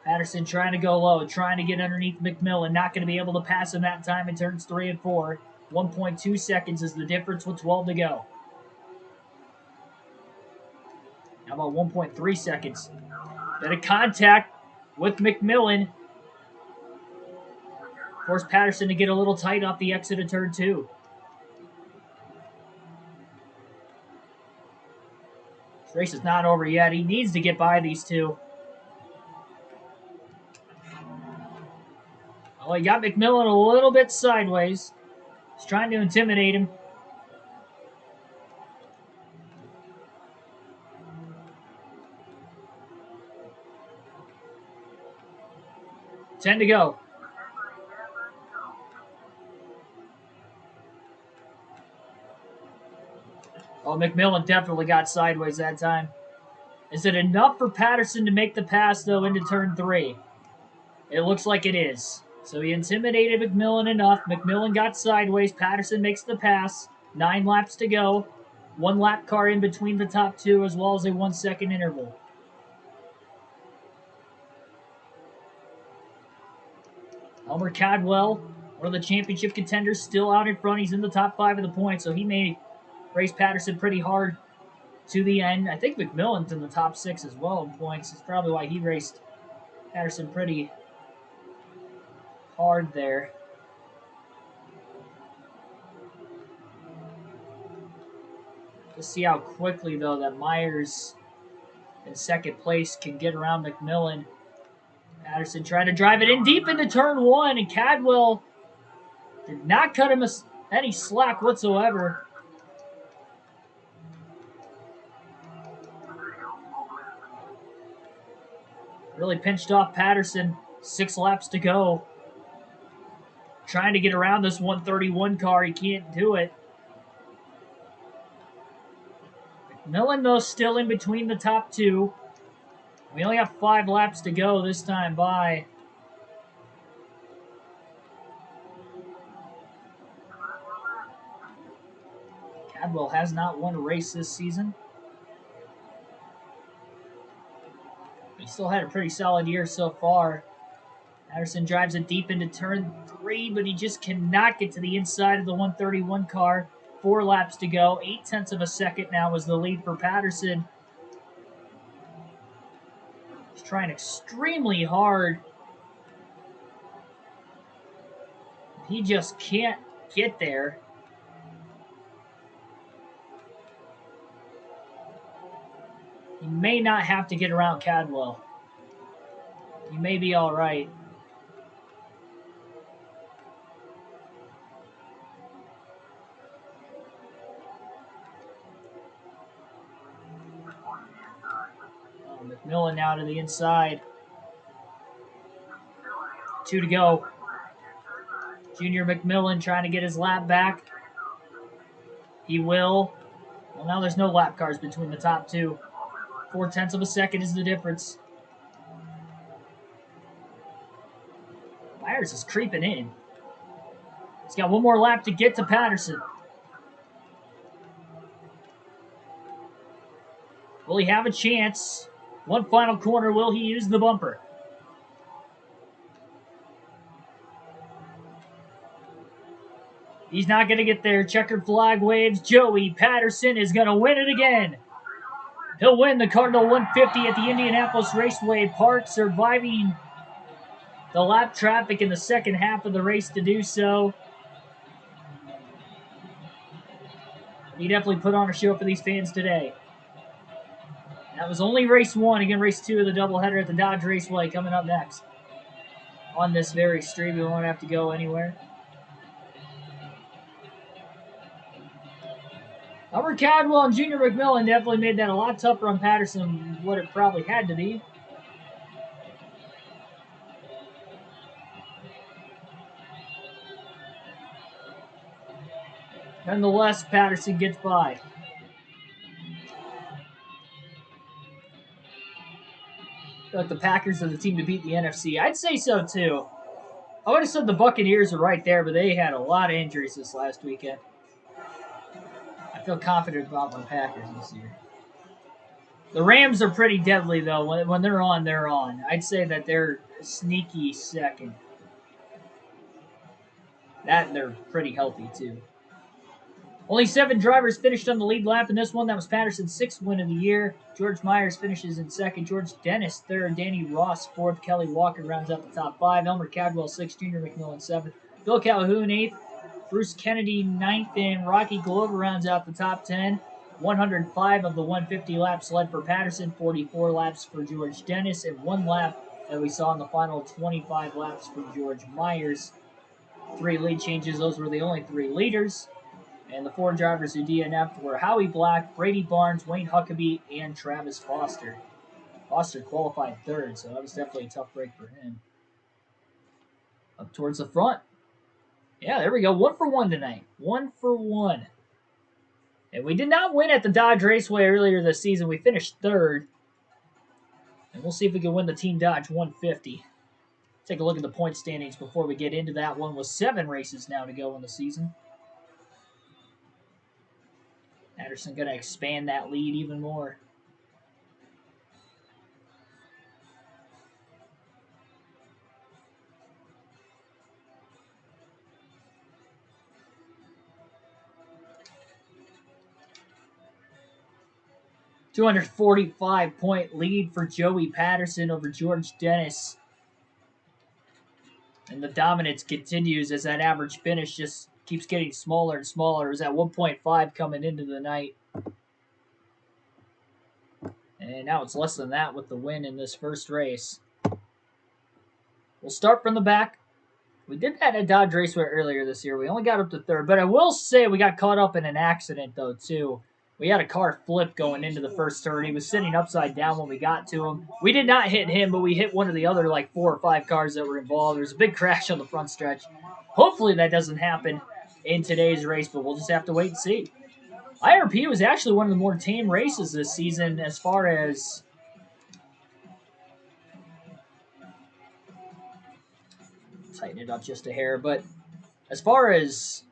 Patterson trying to go low, trying to get underneath McMillan. Not going to be able to pass him that time in turns 3 and 4. 1.2 seconds is the difference with 12 to go. How about 1.3 seconds? Bit of contact with McMillan. Forced Patterson to get a little tight off the exit of turn 2. This race is not over yet. He needs to get by these 2. Oh, he got McMillan a little bit sideways. He's trying to intimidate him. Ten to go. Oh, McMillan definitely got sideways that time. Is it enough for Patterson to make the pass, though, into turn 3? It looks like it is. So he intimidated McMillan enough. McMillan got sideways. Patterson makes the pass. 9 laps to go. 1 lap car in between the top 2, as well as a 1-second interval. Elmer Cadwell, one of the championship contenders, still out in front. He's in the top 5 of the points, so he may race Patterson pretty hard to the end. I think McMillan's in the top 6 as well in points. It's probably why he raced Patterson pretty hard there. Let's see how quickly, though, that Myers in second place can get around McMillan. Patterson trying to drive it in deep into turn 1, and Cadwell did not cut him any slack whatsoever. Really pinched off Patterson. 6 laps to go. Trying to get around this 131 car. He can't do it. McMillan, though, still in between the top 2. We only have 5 laps to go this time by. Cadwell has not won a race this season. He still had a pretty solid year so far. Patterson drives it deep into turn 3, but he just cannot get to the inside of the 131 car. 4 laps to go. 0.8 of a second now is the lead for Patterson. He's trying extremely hard. He just can't get there. He may not have to get around Cadwell. He may be all right. McMillan now to the inside. 2 to go. Junior McMillan trying to get his lap back. He will. Well, now there's no lap cars between the top 2. 0.4 of a second is the difference. Myers is creeping in. He's got 1 more lap to get to Patterson. Will he have a chance? 1 final corner. Will he use the bumper? He's not going to get there. Checkered flag waves. Joey Patterson is going to win it again. He'll win the Cardinal 150 at the Indianapolis Raceway Park, surviving the lap traffic in the second half of the race to do so. He definitely put on a show for these fans today. That was only race 1. Again, race 2 of the doubleheader at the Dodge Raceway coming up next. On this very street, we won't have to go anywhere. Albert Cadwell and Junior McMillan definitely made that a lot tougher on Patterson than what it probably had to be. Nonetheless, Patterson gets by. I feel like the Packers are the team to beat the NFC. I'd say so, too. I would have said the Buccaneers are right there, but they had a lot of injuries this last weekend. I feel confident about my Packers this year. The Rams are pretty deadly, though. When they're on, they're on. I'd say that they're sneaky second. That and they're pretty healthy, too. Only 7 drivers finished on the lead lap in this one. That was Patterson's 6th win of the year. George Myers finishes in 2nd. George Dennis 3rd. Danny Ross 4th. Kelly Walker rounds out the top 5. Elmer Cadwell 6th. Junior McMillan 7th. Bill Calhoun 8th. Bruce Kennedy 9th. And Rocky Glover rounds out the top 10. 105 of the 150 laps led for Patterson. 44 laps for George Dennis. And 1 lap that we saw in the final 25 laps for George Myers. 3 lead changes. Those were the only 3 leaders. And the 4 drivers who DNF'd were Howie Black, Brady Barnes, Wayne Huckabee, and Travis Foster. Foster qualified 3rd, so that was definitely a tough break for him. Up towards the front. Yeah, there we go. 1 for 1 tonight. 1 for 1. And we did not win at the Dodge Raceway earlier this season. We finished 3rd. And we'll see if we can win the Team Dodge 150. Take a look at the point standings before we get into that one with 7 races now to go in the season. Patterson going to expand that lead even more. $245-point lead for Joey Patterson over George Dennis. And the dominance continues as that average finish just keeps getting smaller and smaller. It was at 1.5 coming into the night. And now it's less than that with the win in this first race. We'll start from the back. We did that at Dodge Raceway earlier this year. We only got up to third. But I will say we got caught up in an accident, though, too. We had a car flip going into the first turn. He was sitting upside down when we got to him. We did not hit him, but we hit one of the other, 4 or 5 cars that were involved. There was a big crash on the front stretch. Hopefully that doesn't happen in today's race, but we'll just have to wait and see. IRP was actually one of the more tame races this season as far as tighten it up just a hair, but as far as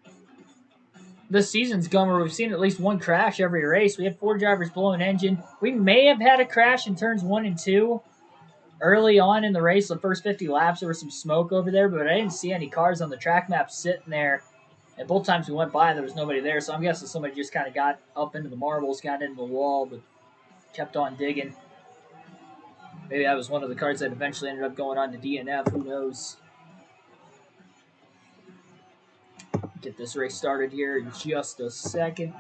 this season's gone, where we've seen at least one crash every race. We have 4 drivers blowing engine. We may have had a crash in turns 1 and 2 early on in the race. The first 50 laps, there was some smoke over there, but I didn't see any cars on the track map sitting there. And both times we went by, there was nobody there, so I'm guessing somebody just kind of got up into the marbles, got into the wall, but kept on digging. Maybe that was one of the cars that eventually ended up going on to DNF. Who knows? Get this race started here in just a second.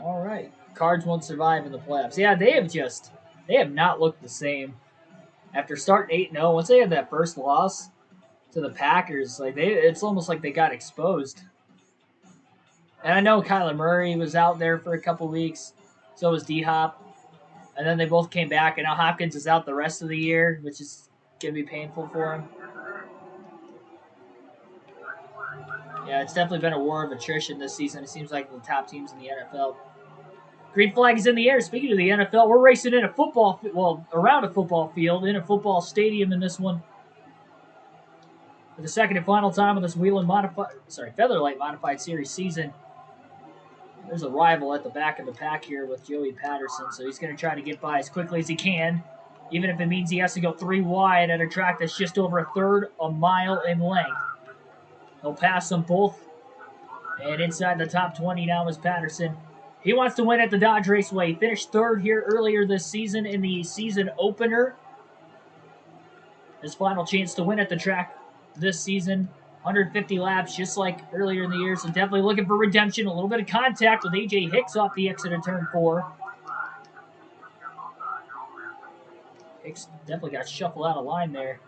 All right. Cards won't survive in the playoffs. Yeah, they have not looked the same. After starting 8-0, once they had that first loss to the Packers, it's almost like they got exposed. And I know Kyler Murray was out there for a couple weeks. So was D-Hop. And then they both came back, and now Hopkins is out the rest of the year, which is going to be painful for him. Yeah, it's definitely been a war of attrition this season. It seems like the top teams in the NFL. Green flag is in the air. Speaking of the NFL, we're racing in a around a football field, in a football stadium in this one. For the second and final time of this Featherlite Modified Series season. There's a rival at the back of the pack here with Joey Patterson, so he's going to try to get by as quickly as he can, even if it means he has to go 3 wide at a track that's just over a third a mile in length. He'll pass them both, and inside the top 20 now is Patterson. He wants to win at the Dodge Raceway. He finished 3rd here earlier this season in the season opener. His final chance to win at the track this season. 150 laps, just like earlier in the year, so definitely looking for redemption. A little bit of contact with A.J. Hicks off the exit of turn 4. Hicks definitely got shuffled out of line there.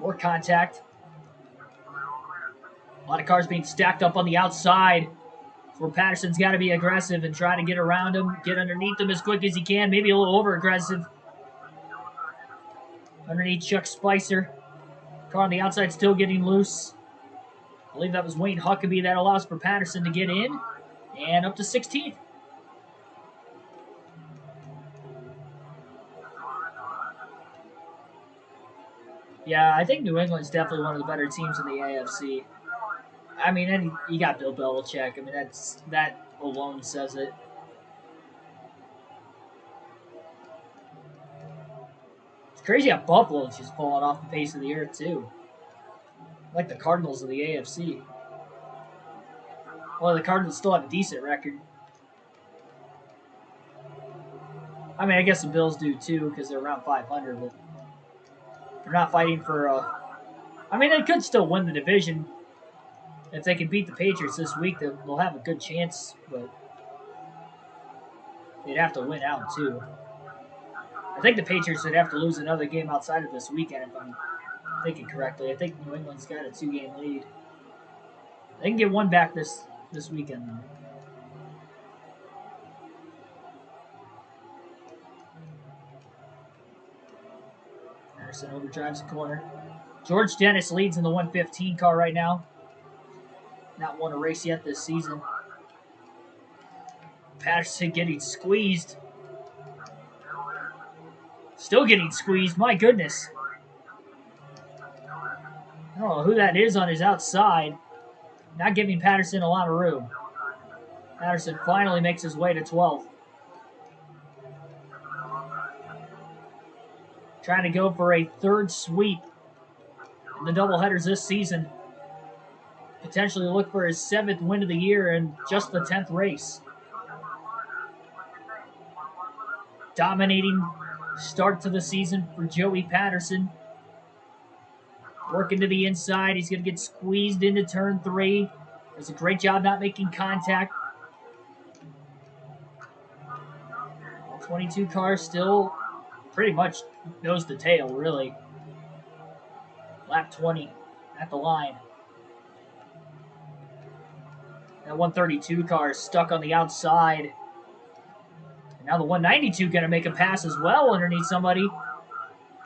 More contact. A lot of cars being stacked up on the outside. Where Patterson's got to be aggressive and try to get around him, get underneath him as quick as he can, maybe a little over-aggressive. Underneath Chuck Spicer. Car on the outside still getting loose. I believe that was Wayne Huckabee. That allows for Patterson to get in. And up to 16th. Yeah, I think New England's definitely one of the better teams in the AFC. I mean, and you got Bill Belichick. I mean, that alone says it. It's crazy how Buffalo's just falling off the face of the earth, too. Like the Cardinals of the AFC. Well, the Cardinals still have a decent record. I mean, I guess the Bills do, too, because they're around 500, but they're not fighting for I mean, they could still win the division. If they can beat the Patriots this week, they'll have a good chance, but they'd have to win out, too. I think the Patriots would have to lose another game outside of this weekend, if I'm thinking correctly. I think New England's got a 2-game lead. They can get one back this weekend, though. Patterson overdrives the corner. George Dennis leads in the 115 car right now. Not won a race yet this season. Patterson getting squeezed. Still getting squeezed. My goodness. I don't know who that is on his outside. Not giving Patterson a lot of room. Patterson finally makes his way to 12th. Trying to go for a third sweep in the doubleheaders this season. Potentially look for his 7th win of the year in just the 10th race. Dominating start to the season for Joey Patterson. Working to the inside. He's going to get squeezed into turn 3. Does a great job not making contact. 22 cars still pretty much nose to tail, really. Lap 20 at the line. That 132 car is stuck on the outside. And now the 192 going to make a pass as well underneath somebody.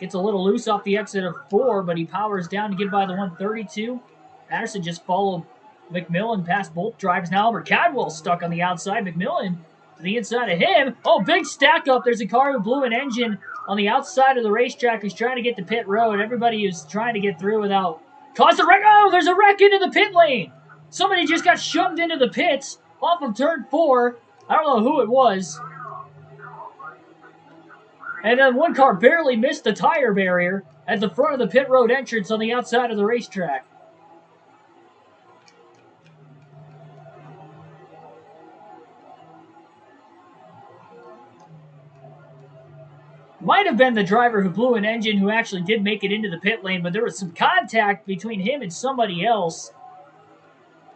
Gets a little loose off the exit of 4, but he powers down to get by the 132. Patterson just followed McMillan past both drivers. Now Albert Cadwell stuck on the outside. McMillan to the inside of him. Oh, big stack up. There's a car who blew an engine on the outside of the racetrack who's trying to get to pit road. Everybody is trying to get through without causing a wreck. Oh, there's a wreck into the pit lane. Somebody just got shoved into the pits off of turn 4. I don't know who it was. And then one car barely missed the tire barrier at the front of the pit road entrance on the outside of the racetrack. Might have been the driver who blew an engine who actually did make it into the pit lane, but there was some contact between him and somebody else.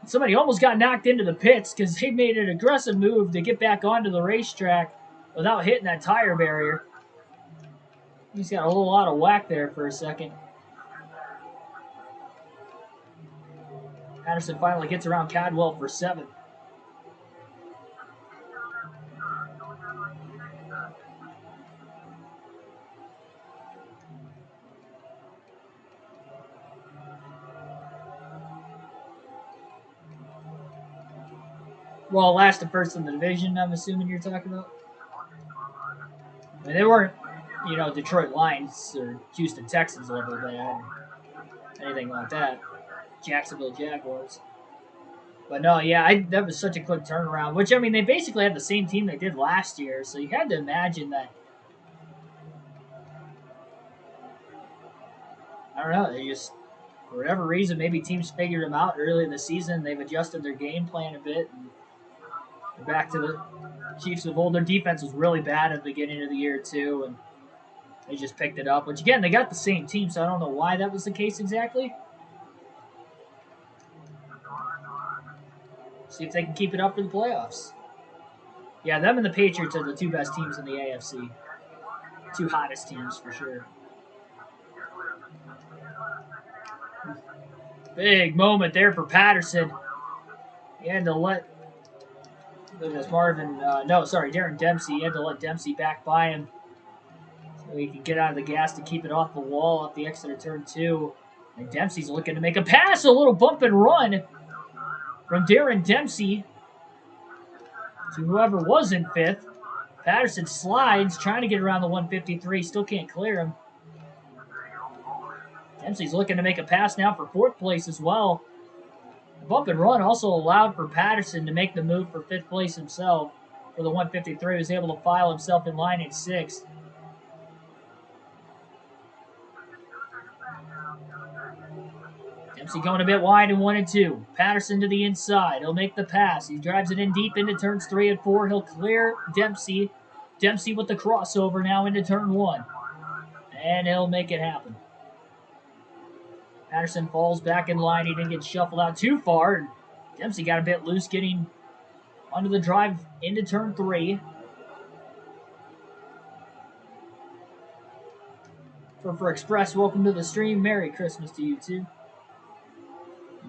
Somebody almost got knocked into the pits because they made an aggressive move to get back onto the racetrack without hitting that tire barrier. He's got a whole lot of whack there for a second. Patterson finally gets around Cadwell for 7th. Well, last and first in the division, I'm assuming you're talking about. I mean, they weren't, Detroit Lions or Houston Texans level bad or anything like that. Jacksonville Jaguars. But no, yeah, that was such a quick turnaround. Which, I mean, they basically had the same team they did last year, so you had to imagine that. I don't know, they just, for whatever reason, maybe teams figured them out early in the season. They've adjusted their game plan a bit, and they're back to the Chiefs of old. Their defense was really bad at the beginning of the year, too, and they just picked it up. Which, again, they got the same team, so I don't know why that was the case exactly. See if they can keep it up for the playoffs. Yeah, them and the Patriots are the 2 best teams in the AFC. 2 hottest teams, for sure. Big moment there for Patterson. He had to let Darren Dempsey. He had to let Dempsey back by him so he could get out of the gas to keep it off the wall off the exit of turn 2. And Dempsey's looking to make a pass, a little bump and run from Darren Dempsey to whoever was in 5th. Patterson slides, trying to get around the 153. Still can't clear him. Dempsey's looking to make a pass now for 4th place as well. The bump and run also allowed for Patterson to make the move for 5th place himself. For the 153, he was able to file himself in line in 6th. Dempsey going a bit wide in 1 and 2. Patterson to the inside. He'll make the pass. He drives it in deep into turns 3 and 4. He'll clear Dempsey. Dempsey with the crossover now into turn 1. And he'll make it happen. Patterson falls back in line. He didn't get shuffled out too far. And Dempsey got a bit loose getting onto the drive into turn 3. For Express, welcome to the stream. Merry Christmas to you too.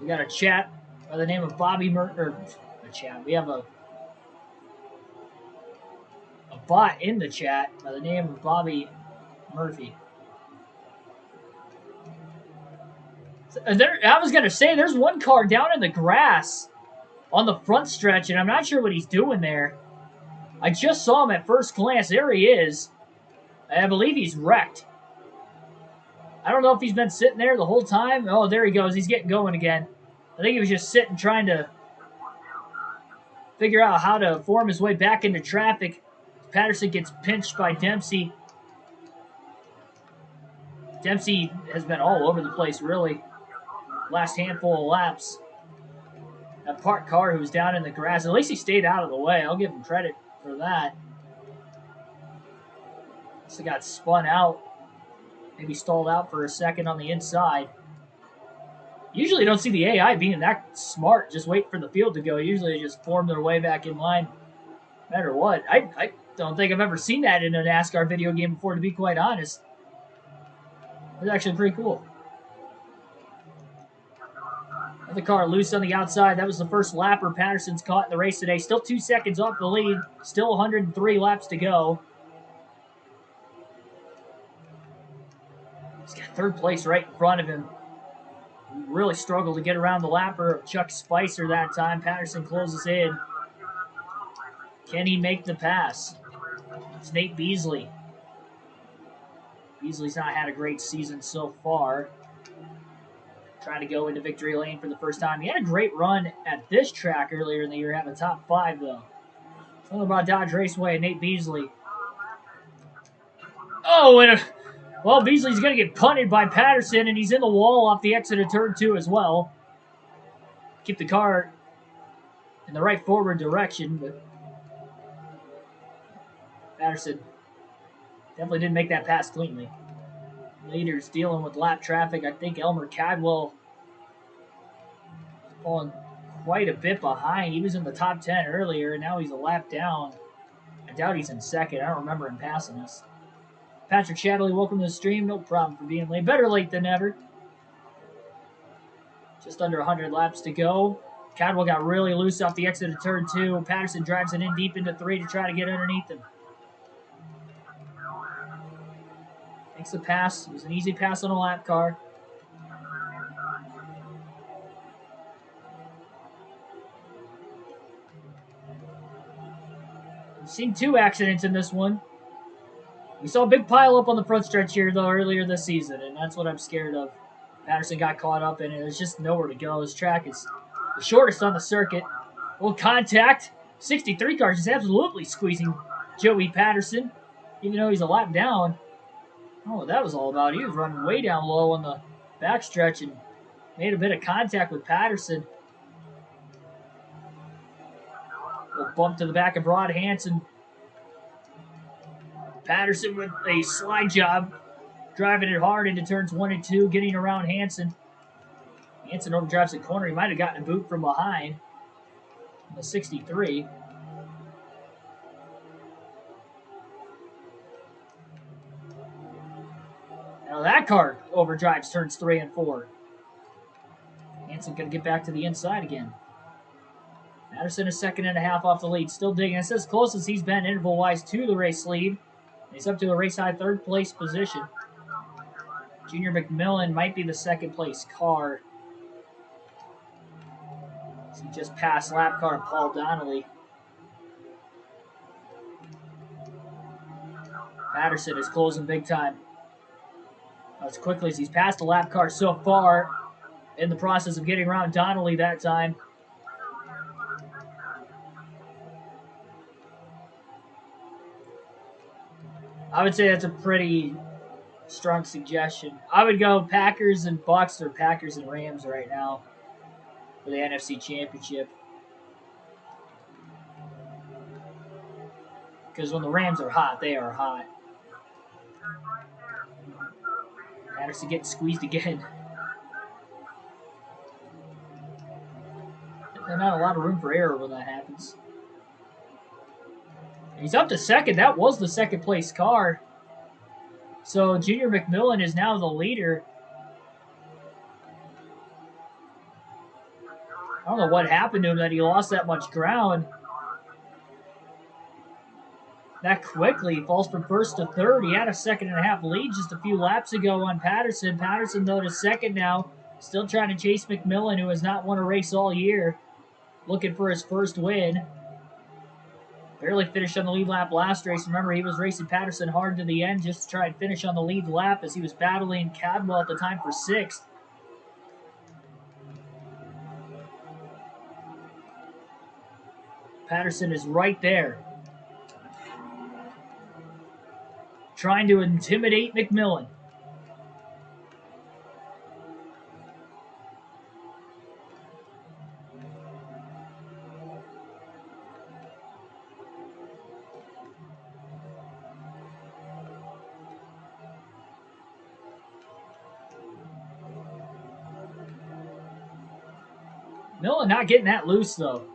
We got a chat by the name of Bobby We have a bot in the chat by the name of Bobby Murphy. I was going to say, there's one car down in the grass on the front stretch, and I'm not sure what he's doing there. I just saw him at first glance. There he is. I believe he's wrecked. I don't know if he's been sitting there the whole time. Oh, there he goes. He's getting going again. I think he was just sitting trying to figure out how to form his way back into traffic. Patterson gets pinched by Dempsey. Dempsey has been all over the place, really. Last handful of laps. That parked car who was down in the grass, at least he stayed out of the way. I'll give him credit for that. So got spun out. Maybe stalled out for a second on the inside. Usually you don't see the AI being that smart. Just wait for the field to go. Usually they just form their way back in line no matter what. I don't think I've ever seen that in a NASCAR video game before, to be quite honest. It's actually pretty cool. Another car loose on the outside. That was the first lapper Patterson's caught in the race today. Still 2 seconds off the lead. Still 103 laps to go. He's got third place right in front of him. He really struggled to get around the lapper of Chuck Spicer that time. Patterson closes in. Can he make the pass? It's Nate Beasley. Beasley's not had a great season so far. Trying to go into victory lane for the first time. He had a great run at this track earlier in the year, having top 5 though. Something about Dodge Raceway and Nate Beasley. Oh, well, Beasley's going to get punted by Patterson, and he's in the wall off the exit of turn 2 as well. Keep the car in the right forward direction, but Patterson definitely didn't make that pass cleanly. Leaders dealing with lap traffic. I think Elmer Cadwell falling quite a bit behind. He was in the top 10 earlier, and now he's a lap down. I doubt he's in second. I don't remember him passing us. Patrick Shadley, welcome to the stream. No problem for being late. Better late than never. Just under 100 laps to go. Cadwell got really loose off the exit of turn 2. Patterson drives it in deep into 3 to try to get underneath him. Makes the pass. It was an easy pass on a lap car. We've seen 2 accidents in this one. We saw a big pile up on the front stretch here, though, earlier this season, and that's what I'm scared of. Patterson got caught up in it. There's just nowhere to go. This track is the shortest on the circuit. Little contact. 63 car is absolutely squeezing Joey Patterson, even though he's a lap down. I don't know what that was all about. He was running way down low on the backstretch and made a bit of contact with Patterson. A little bump to the back of Rod Hansen. Patterson with a slide job, driving it hard into turns 1 and 2, getting around Hansen. Hansen overdrives the corner. He might have gotten a boot from behind in the 63. Now that car overdrives turns 3 and 4. Hansen going to get back to the inside again. Patterson a second and a half off the lead. Still digging. It's as close as he's been interval-wise to the race lead. He's up to a race-high third-place position. Junior McMillan might be the second-place car. So he just passed lap car Paul Donnelly. Patterson is closing big time. As quickly as he's passed the lap car so far, in the process of getting around Donnelly that time. I would say that's a pretty strong suggestion. I would go Packers and Bucks or Packers and Rams right now for the NFC Championship. Because when the Rams are hot, they are hot. Patterson getting squeezed again. There's not a lot of room for error when that happens. He's up to second. That was the second place car. So Junior McMillan is now the leader. I don't know what happened to him that he lost that much ground that quickly. He falls from first to third. He had a second and a half lead just a few laps ago on Patterson. Patterson, though, to second now. Still trying to chase McMillan, who has not won a race all year. Looking for his first win. Barely finished on the lead lap last race. Remember, he was racing Patterson hard to the end just to try and finish on the lead lap as he was battling Cadwell at the time for 6th. Patterson is right there, trying to intimidate McMillan. Millen not getting that loose, though.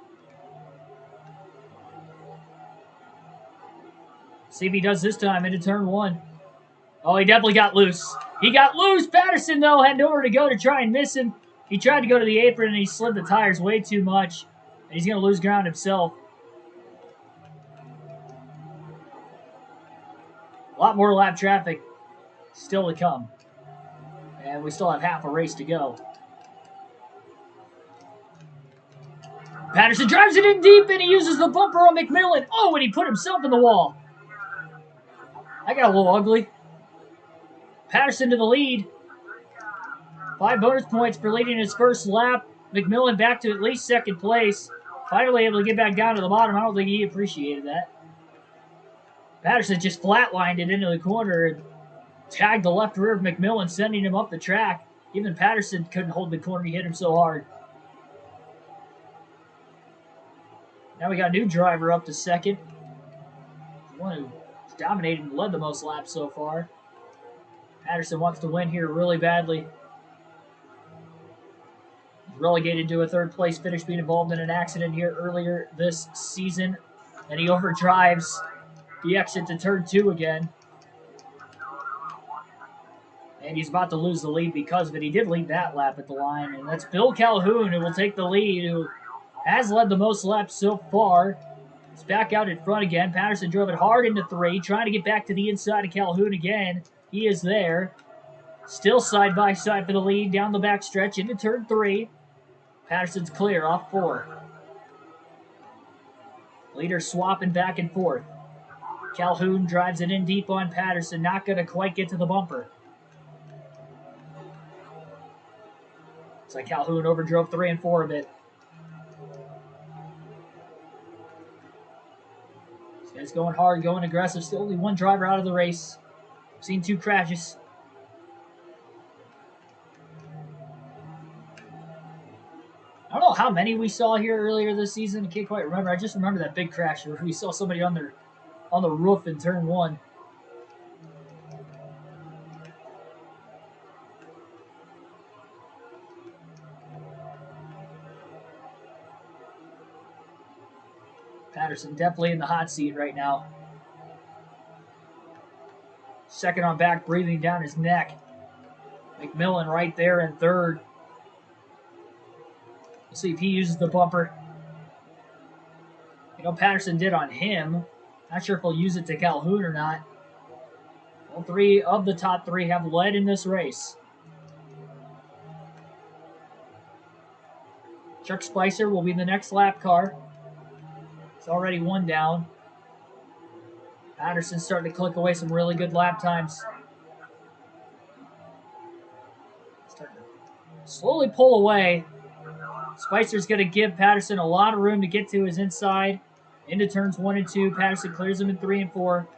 See if he does this time into turn 1. Oh, he definitely got loose. He got loose. Patterson, though, had nowhere to go to try and miss him. He tried to go to the apron, and he slid the tires way too much. And he's going to lose ground himself. A lot more lap traffic still to come. And we still have half a race to go. Patterson drives it in deep, and he uses the bumper on McMillan. Oh, and he put himself in the wall. That got a little ugly. Patterson to the lead. 5 bonus points for leading his first lap. McMillan back to at least 2nd place. Finally able to get back down to the bottom. I don't think he appreciated that. Patterson just flatlined it into the corner and tagged the left rear of McMillan, sending him up the track. Even Patterson couldn't hold the corner. He hit him so hard. Now we got a new driver up to 2nd. The one who dominated and led the most laps so far. Patterson wants to win here really badly. He's relegated to a 3rd place finish, being involved in an accident here earlier this season. And he overdrives the exit to turn 2 again. And he's about to lose the lead because of it. He did lead that lap at the line. And that's Bill Calhoun who will take the lead, who has led the most laps so far. He's back out in front again. Patterson drove it hard into 3, trying to get back to the inside of Calhoun again. He is there. Still side by side for the lead down the back stretch into turn 3. Patterson's clear off 4. Leaders swapping back and forth. Calhoun drives it in deep on Patterson. Not going to quite get to the bumper. It's like Calhoun overdrove 3 and 4 a bit. This guy's going hard, going aggressive. Still only one driver out of the race. I've seen 2 crashes. I don't know how many we saw here earlier this season. I can't quite remember. I just remember that big crash where we saw somebody on the roof in turn 1. Patterson definitely in the hot seat right now. 2nd on back, breathing down his neck. McMillan right there in 3rd. We'll see if he uses the bumper. You know, Patterson did on him. Not sure if he'll use it to Calhoun or not. All 3 of the top 3 have led in this race. Chuck Spicer will be the next lap car. It's already 1 down. Patterson's starting to click away some really good lap times. Starting to slowly pull away. Spicer's going to give Patterson a lot of room to get to his inside. Into turns 1 and 2. Patterson clears him in 3 and 4.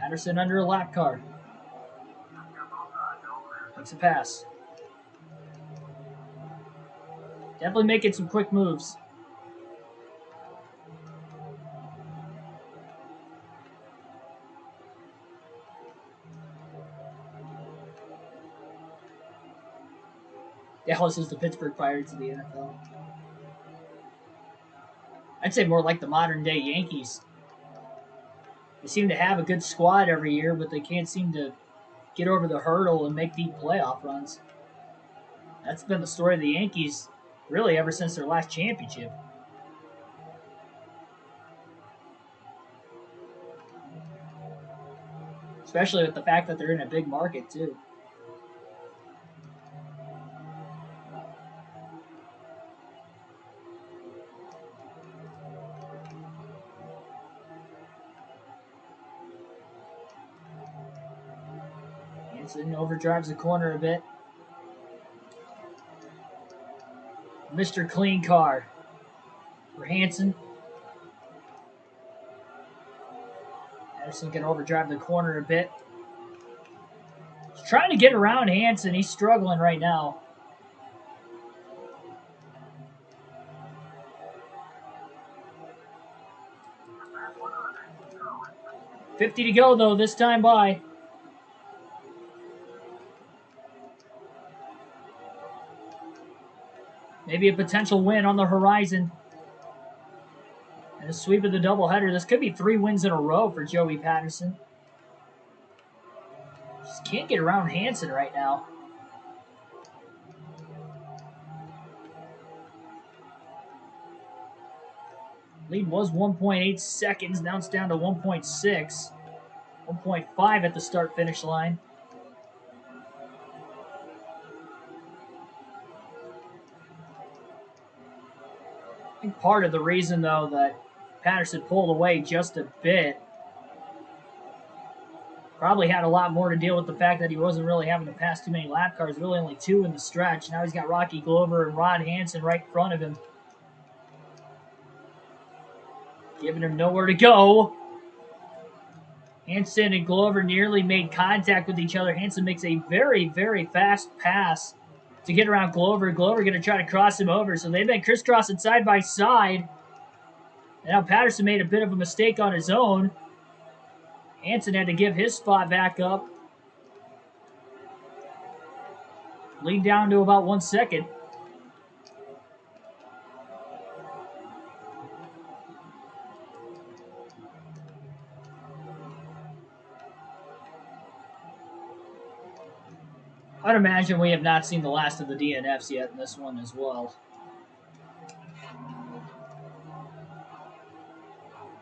Patterson under a lap car. Takes a pass. Definitely making some quick moves. Dallas is the Pittsburgh Pirates of the NFL. I'd say more like the modern day Yankees. They seem to have a good squad every year, but they can't seem to get over the hurdle and make deep playoff runs. That's been the story of the Yankees really ever since their last championship. especially with the fact that they're in a big market, too. Hansen overdrives the corner a bit. Mr. Clean Car for Hansen. Patterson can overdrive the corner a bit. He's trying to get around Hansen. He's struggling right now. $50 to go, though, this time by. Maybe a potential win on the horizon. And a sweep of the doubleheader. This could be 3 wins in a row for Joey Patterson. Just can't get around Hansen right now. Lead was 1.8 seconds. Now it's down to 1.6. 1.5 at the start-finish line. I think part of the reason, though, that Patterson pulled away just a bit probably had a lot more to deal with the fact that he wasn't really having to pass too many lap cars, really only 2 in the stretch. Now he's got Rocky Glover and Rod Hansen right in front of him, giving him nowhere to go. Hansen and Glover nearly made contact with each other. Hansen makes a very, very fast pass to get around Glover. Glover going to try to cross him over, so they've been crisscrossing side by side. And now Patterson made a bit of a mistake on his own. Hansen had to give his spot back up. Lead down to about 1 second. I'd imagine we have not seen the last of the DNFs yet in this one as well.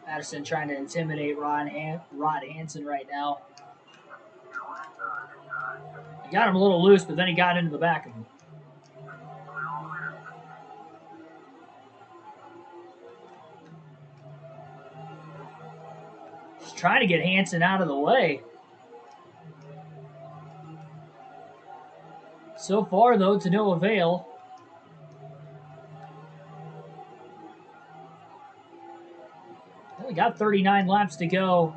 Patterson trying to intimidate Rod Hansen right now. He got him a little loose, but then he got into the back of him. He's trying to get Hansen out of the way. So far, though, to no avail. Only got 39 laps to go.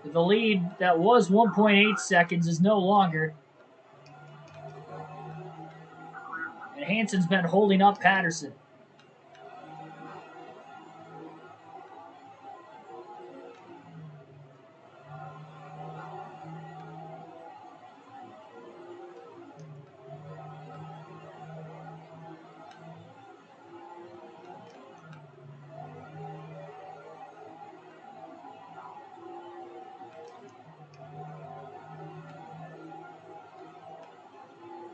The lead that was 1.8 seconds is no longer. And Hansen's been holding up Patterson.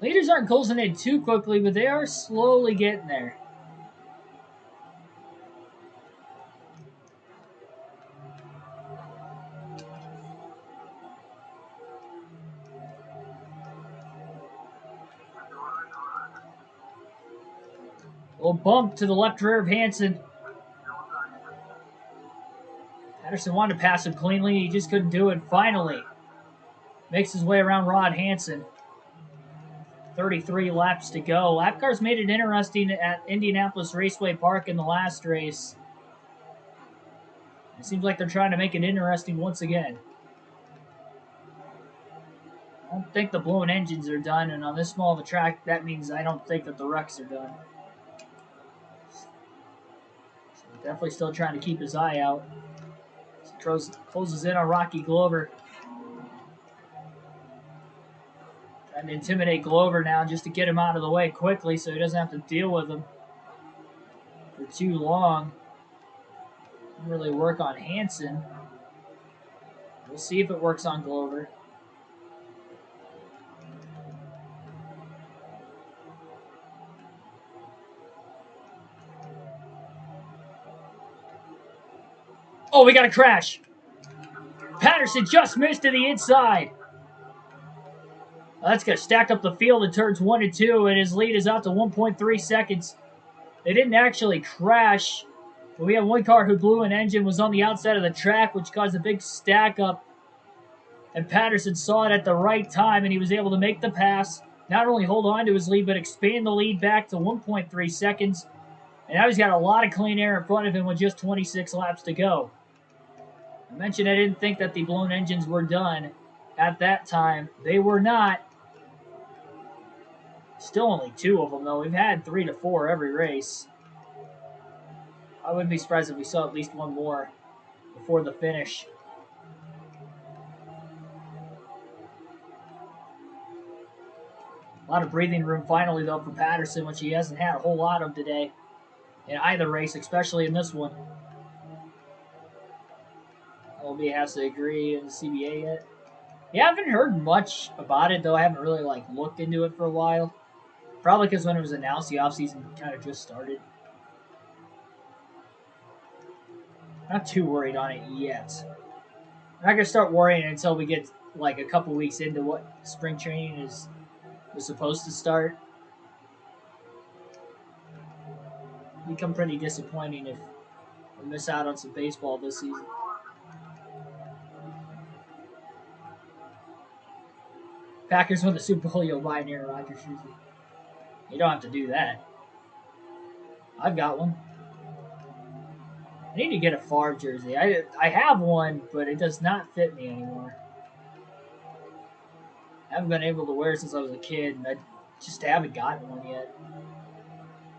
Leaders aren't closing in too quickly, but they are slowly getting there. A little bump to the left rear of Hansen. Patterson wanted to pass him cleanly. He just couldn't do it. Finally makes his way around Rod Hansen. 33 laps to go. Lap cars made it interesting at Indianapolis Raceway Park in the last race. It seems like they're trying to make it interesting once again. I don't think the blown engines are done, and on this small of a track, that means I don't think that the wrecks are done. So definitely still trying to keep his eye out. Closes in on Rocky Glover. Trying to intimidate Glover now just to get him out of the way quickly so he doesn't have to deal with him for too long. Didn't really work on Hansen. We'll see if it works on Glover. Oh, we got a crash. Patterson just missed to the inside. That's going to stack up the field in turns 1 and 2, and his lead is out to 1.3 seconds. They didn't actually crash. But we have one car who blew an engine, was on the outside of the track, which caused a big stack up. And Patterson saw it at the right time, and he was able to make the pass. Not only hold on to his lead, but expand the lead back to 1.3 seconds. And now he's got a lot of clean air in front of him with just 26 laps to go. I mentioned I didn't think that the blown engines were done at that time. They were not. Still only 2 of them, though. We've had 3 to 4 every race. I wouldn't be surprised if we saw at least one more before the finish. A lot of breathing room finally, though, for Patterson, which he hasn't had a whole lot of today in either race, especially in this one. LB has to agree in the CBA yet. Yeah, I haven't heard much about it, though. I haven't really looked into it for a while. Probably because when it was announced, the offseason kind of just started. Not too worried on it yet. I'm not going to start worrying until we get a couple weeks into what spring training was supposed to start. It'd become pretty disappointing if we miss out on some baseball this season. Packers win the Super Bowl, you'll buy an Aaron Rodgers jersey. You don't have to do that. I've got one. I need to get a Favre jersey. I have one, but it does not fit me anymore. I haven't been able to wear it since I was a kid, and I just haven't gotten one yet.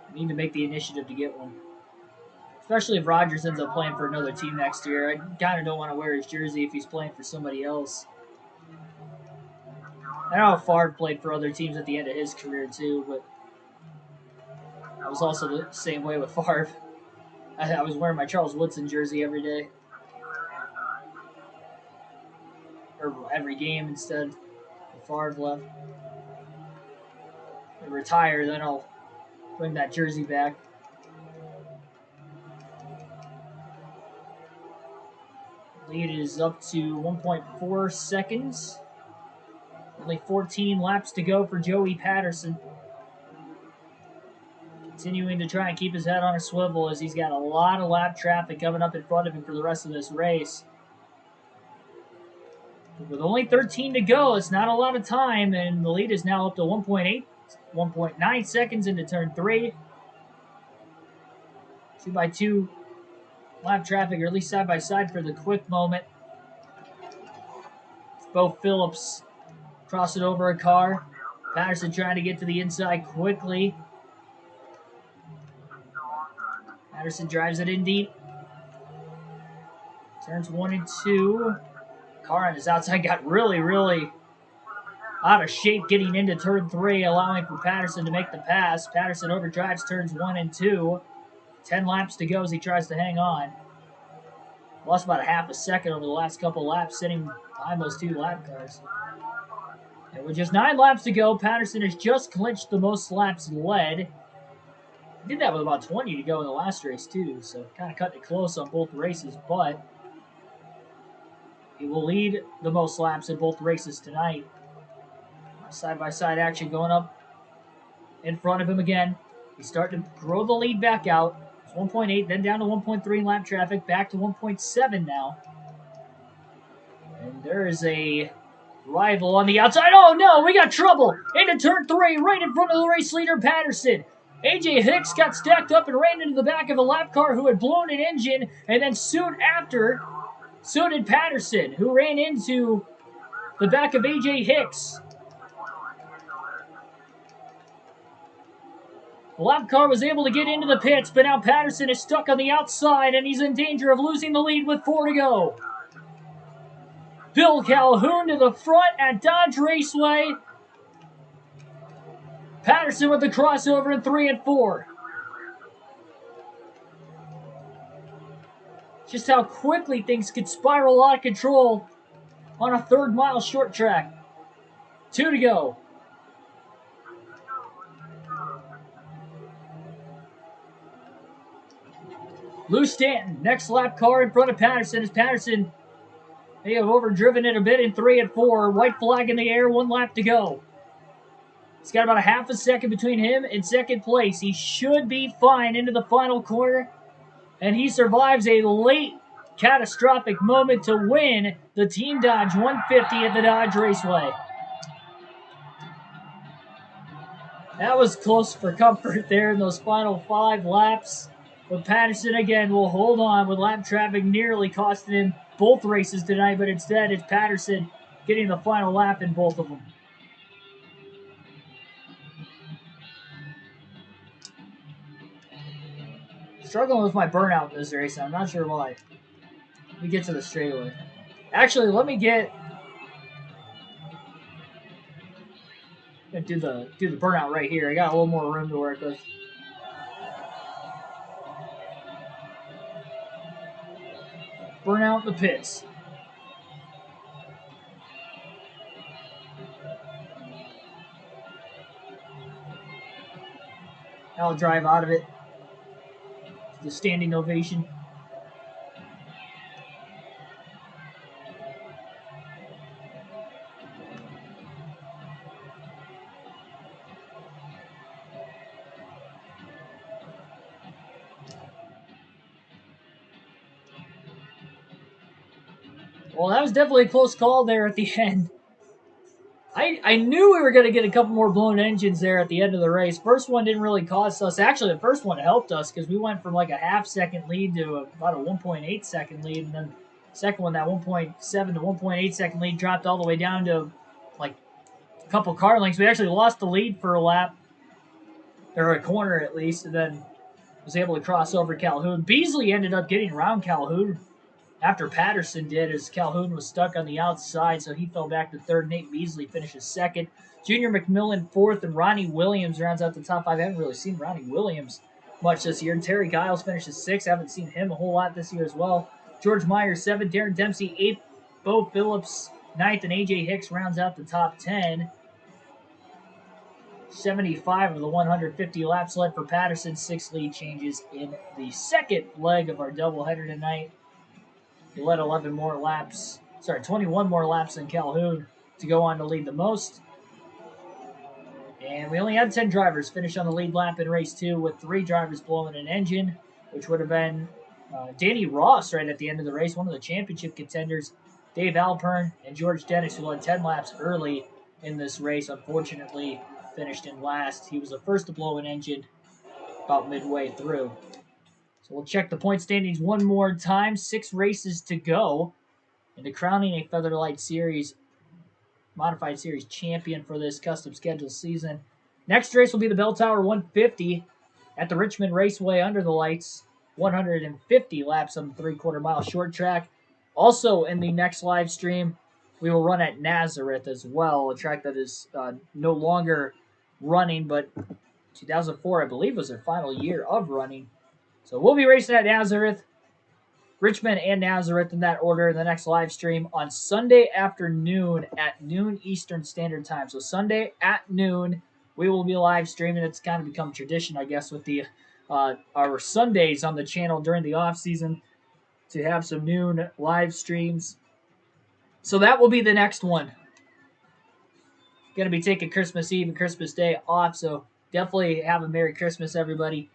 I need to make the initiative to get one. Especially if Rodgers ends up playing for another team next year. I kind of don't want to wear his jersey if he's playing for somebody else. I know Favre played for other teams at the end of his career, too, but I was also the same way with Favre. I was wearing my Charles Woodson jersey every day. Or every game instead. Favre left. I retire, then I'll bring that jersey back. Lead is up to 1.4 seconds. Only 14 laps to go for Joey Patterson. Continuing to try and keep his head on a swivel as he's got a lot of lap traffic coming up in front of him for the rest of this race. But with only 13 to go, it's not a lot of time, and the lead is now up to 1.9 seconds into turn 3. 2x2 lap traffic, or at least side by side for the quick moment. Bo Phillips crossing over a car. Patterson trying to get to the inside quickly. Patterson drives it in deep. Turns 1 and 2. Car on his outside got really out of shape getting into turn 3, allowing for Patterson to make the pass. Patterson overdrives turns 1 and 2. 10 laps to go as he tries to hang on. Lost about a half a second over the last couple laps, sitting behind those 2 lap cars. And with just 9 laps to go, Patterson has just clinched the most laps led. He did that with about 20 to go in the last race, too, so kind of cutting it close on both races, but he will lead the most laps in both races tonight. Side-by-side action going up in front of him again. He's starting to grow the lead back out. It's 1.8, then down to 1.3 lap traffic, back to 1.7 now. And there is a rival on the outside. Oh, no, we got trouble. Into turn 3, right in front of the race leader, Patterson. A.J. Hicks got stacked up and ran into the back of a lap car who had blown an engine, and then soon after, so did Patterson, who ran into the back of A.J. Hicks. The lap car was able to get into the pits, but now Patterson is stuck on the outside, and he's in danger of losing the lead with 4 to go. Bill Calhoun to the front at Dodge Raceway. Patterson with the crossover in 3 and 4. Just how quickly things could spiral out of control on a 3rd mile short track. 2 to go. Lou Stanton, next lap car in front of Patterson as Patterson They have overdriven it a bit in 3 and 4. White flag in the air, 1 lap to go. He's got about a half a second between him and second place. He should be fine into the final corner. And he survives a late catastrophic moment to win the Team Dodge 150 at the Dodge Raceway. That was close for comfort there in those final 5 laps. But Patterson again will hold on with lap traffic nearly costing him both races tonight, but instead it's Patterson getting the final lap in both of them. Struggling with my burnout in this race, I'm not sure why. Let me get to the straightaway. Actually, let me do the burnout right here. I got a little more room to work with. Burnout in the pits. I'll drive out of it. The standing ovation. Well, that was definitely a close call there at the end. I knew we were going to get a couple more blown engines there at the end of the race. First one didn't really cost us. Actually, the first one helped us because we went from like a half-second lead to about a 1.8-second lead. And then the second one, that 1.7 to 1.8-second lead dropped all the way down to like a couple car lengths. We actually lost the lead for a lap, or a corner at least, and then was able to cross over Calhoun. Beasley ended up getting around Calhoun after Patterson did, as Calhoun was stuck on the outside, so he fell back to third. Nate Beasley finishes second. Junior McMillan fourth, and Ronnie Williams rounds out the top 5. I haven't really seen Ronnie Williams much this year. And Terry Giles finishes sixth. I haven't seen him a whole lot this year as well. George Myers seventh, Darren Dempsey eighth, Bo Phillips ninth, and AJ Hicks rounds out the top 10. 75 of the 150 laps led for Patterson. 6 lead changes in the second leg of our doubleheader tonight. He led 21 more laps than Calhoun to go on to lead the most. And we only had 10 drivers finish on the lead lap in race 2, with 3 drivers blowing an engine, which would have been Danny Ross right at the end of the race, one of the championship contenders, Dave Alpern, and George Dennis, who led 10 laps early in this race, unfortunately finished in last. He was the first to blow an engine about midway through. So we'll check the point standings one more time. 6 races to go into crowning a Featherlite Series Modified Series champion for this custom schedule season. Next race will be the Bell Tower 150 at the Richmond Raceway under the lights. 150 laps on the 3/4 mile short track. Also in the next live stream, we will run at Nazareth as well, a track that is no longer running, but 2004, I believe, was their final year of running. So we'll be racing at Nazareth, Richmond, and Nazareth in that order in the next live stream on Sunday afternoon at noon Eastern Standard Time. So Sunday at noon, we will be live streaming. It's kind of become tradition, I guess, with the our Sundays on the channel during the off season to have some noon live streams. So that will be the next one. Going to be taking Christmas Eve and Christmas Day off, so definitely have a Merry Christmas, everybody.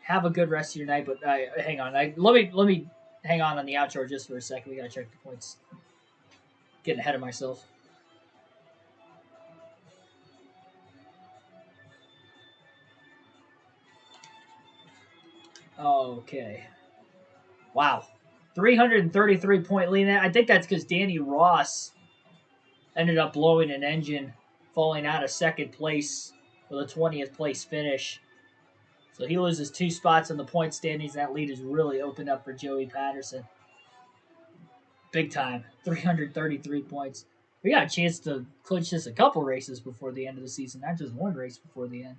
Have a good rest of your night, but hang on. Let me hang on the outro just for a second. We got to check the points. Getting ahead of myself. Okay. Wow. 333-point lead. I think that's because Danny Ross ended up blowing an engine, falling out of second place with a 20th place finish. So he loses 2 spots in the point standings. That lead is really opened up for Joey Patterson. Big time. 333 points. We got a chance to clinch this a couple races before the end of the season, not just one race before the end.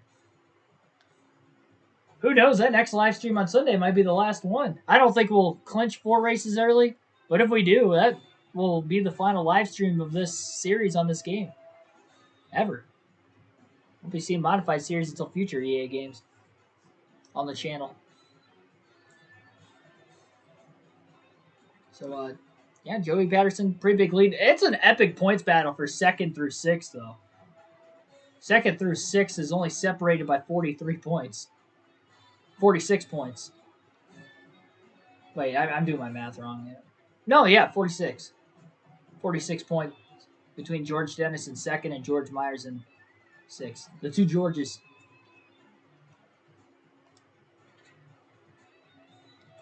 Who knows? That next live stream on Sunday might be the last one. I don't think we'll clinch 4 races early, but if we do, that will be the final live stream of this series on this game. Ever. Won't be seeing Modified Series until future EA games on the channel. So, Yeah, Joey Patterson, pretty big lead. It's an epic points battle for 2nd through 6th, though. 2nd through 6th is only separated by 43 points. 46 points. Wait, I'm doing my math wrong here. No, yeah, 46. 46 points between George Dennis in 2nd and George Myers in 6th. The two Georges.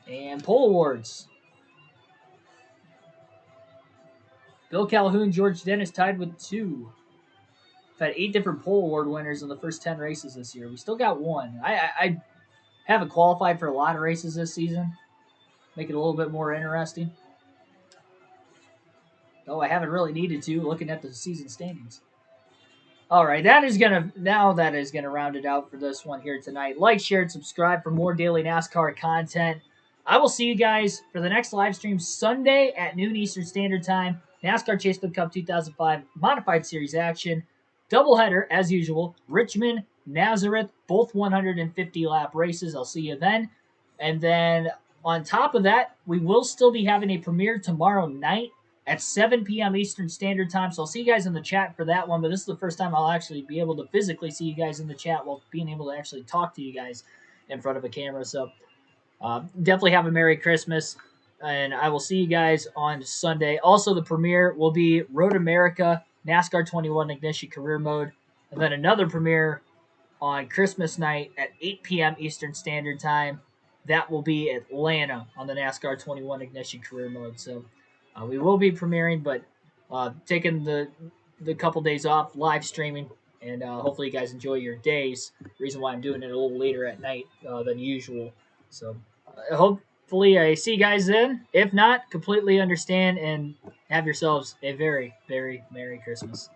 And pole awards. Bill Calhoun, George Dennis tied with 2. We've had 8 different pole award winners in the first 10 races this year. We still got 1. I haven't qualified for a lot of races this season. Make it a little bit more interesting. Though I haven't really needed to, looking at the season standings. All right, that is gonna round it out for this one here tonight. Like, share, and subscribe for more daily NASCAR content. I will see you guys for the next live stream Sunday at noon Eastern Standard Time. NASCAR Chase the Cup 2005 Modified Series action. Doubleheader, as usual. Richmond, Nazareth, both 150 lap races. I'll see you then. And then on top of that, we will still be having a premiere tomorrow night at 7 p.m. Eastern Standard Time. So I'll see you guys in the chat for that one. But this is the first time I'll actually be able to physically see you guys in the chat while being able to actually talk to you guys in front of a camera. So definitely have a Merry Christmas. And I will see you guys on Sunday. Also, the premiere will be Road America NASCAR 21 Ignition Career Mode. And then another premiere on Christmas night at 8 p.m. Eastern Standard Time. That will be Atlanta on the NASCAR 21 Ignition Career Mode. So we will be premiering, but taking the couple days off, live streaming, and hopefully you guys enjoy your days. Reason why I'm doing it a little later at night than usual. So hopefully I see you guys then. If not, completely understand and have yourselves a very, very Merry Christmas.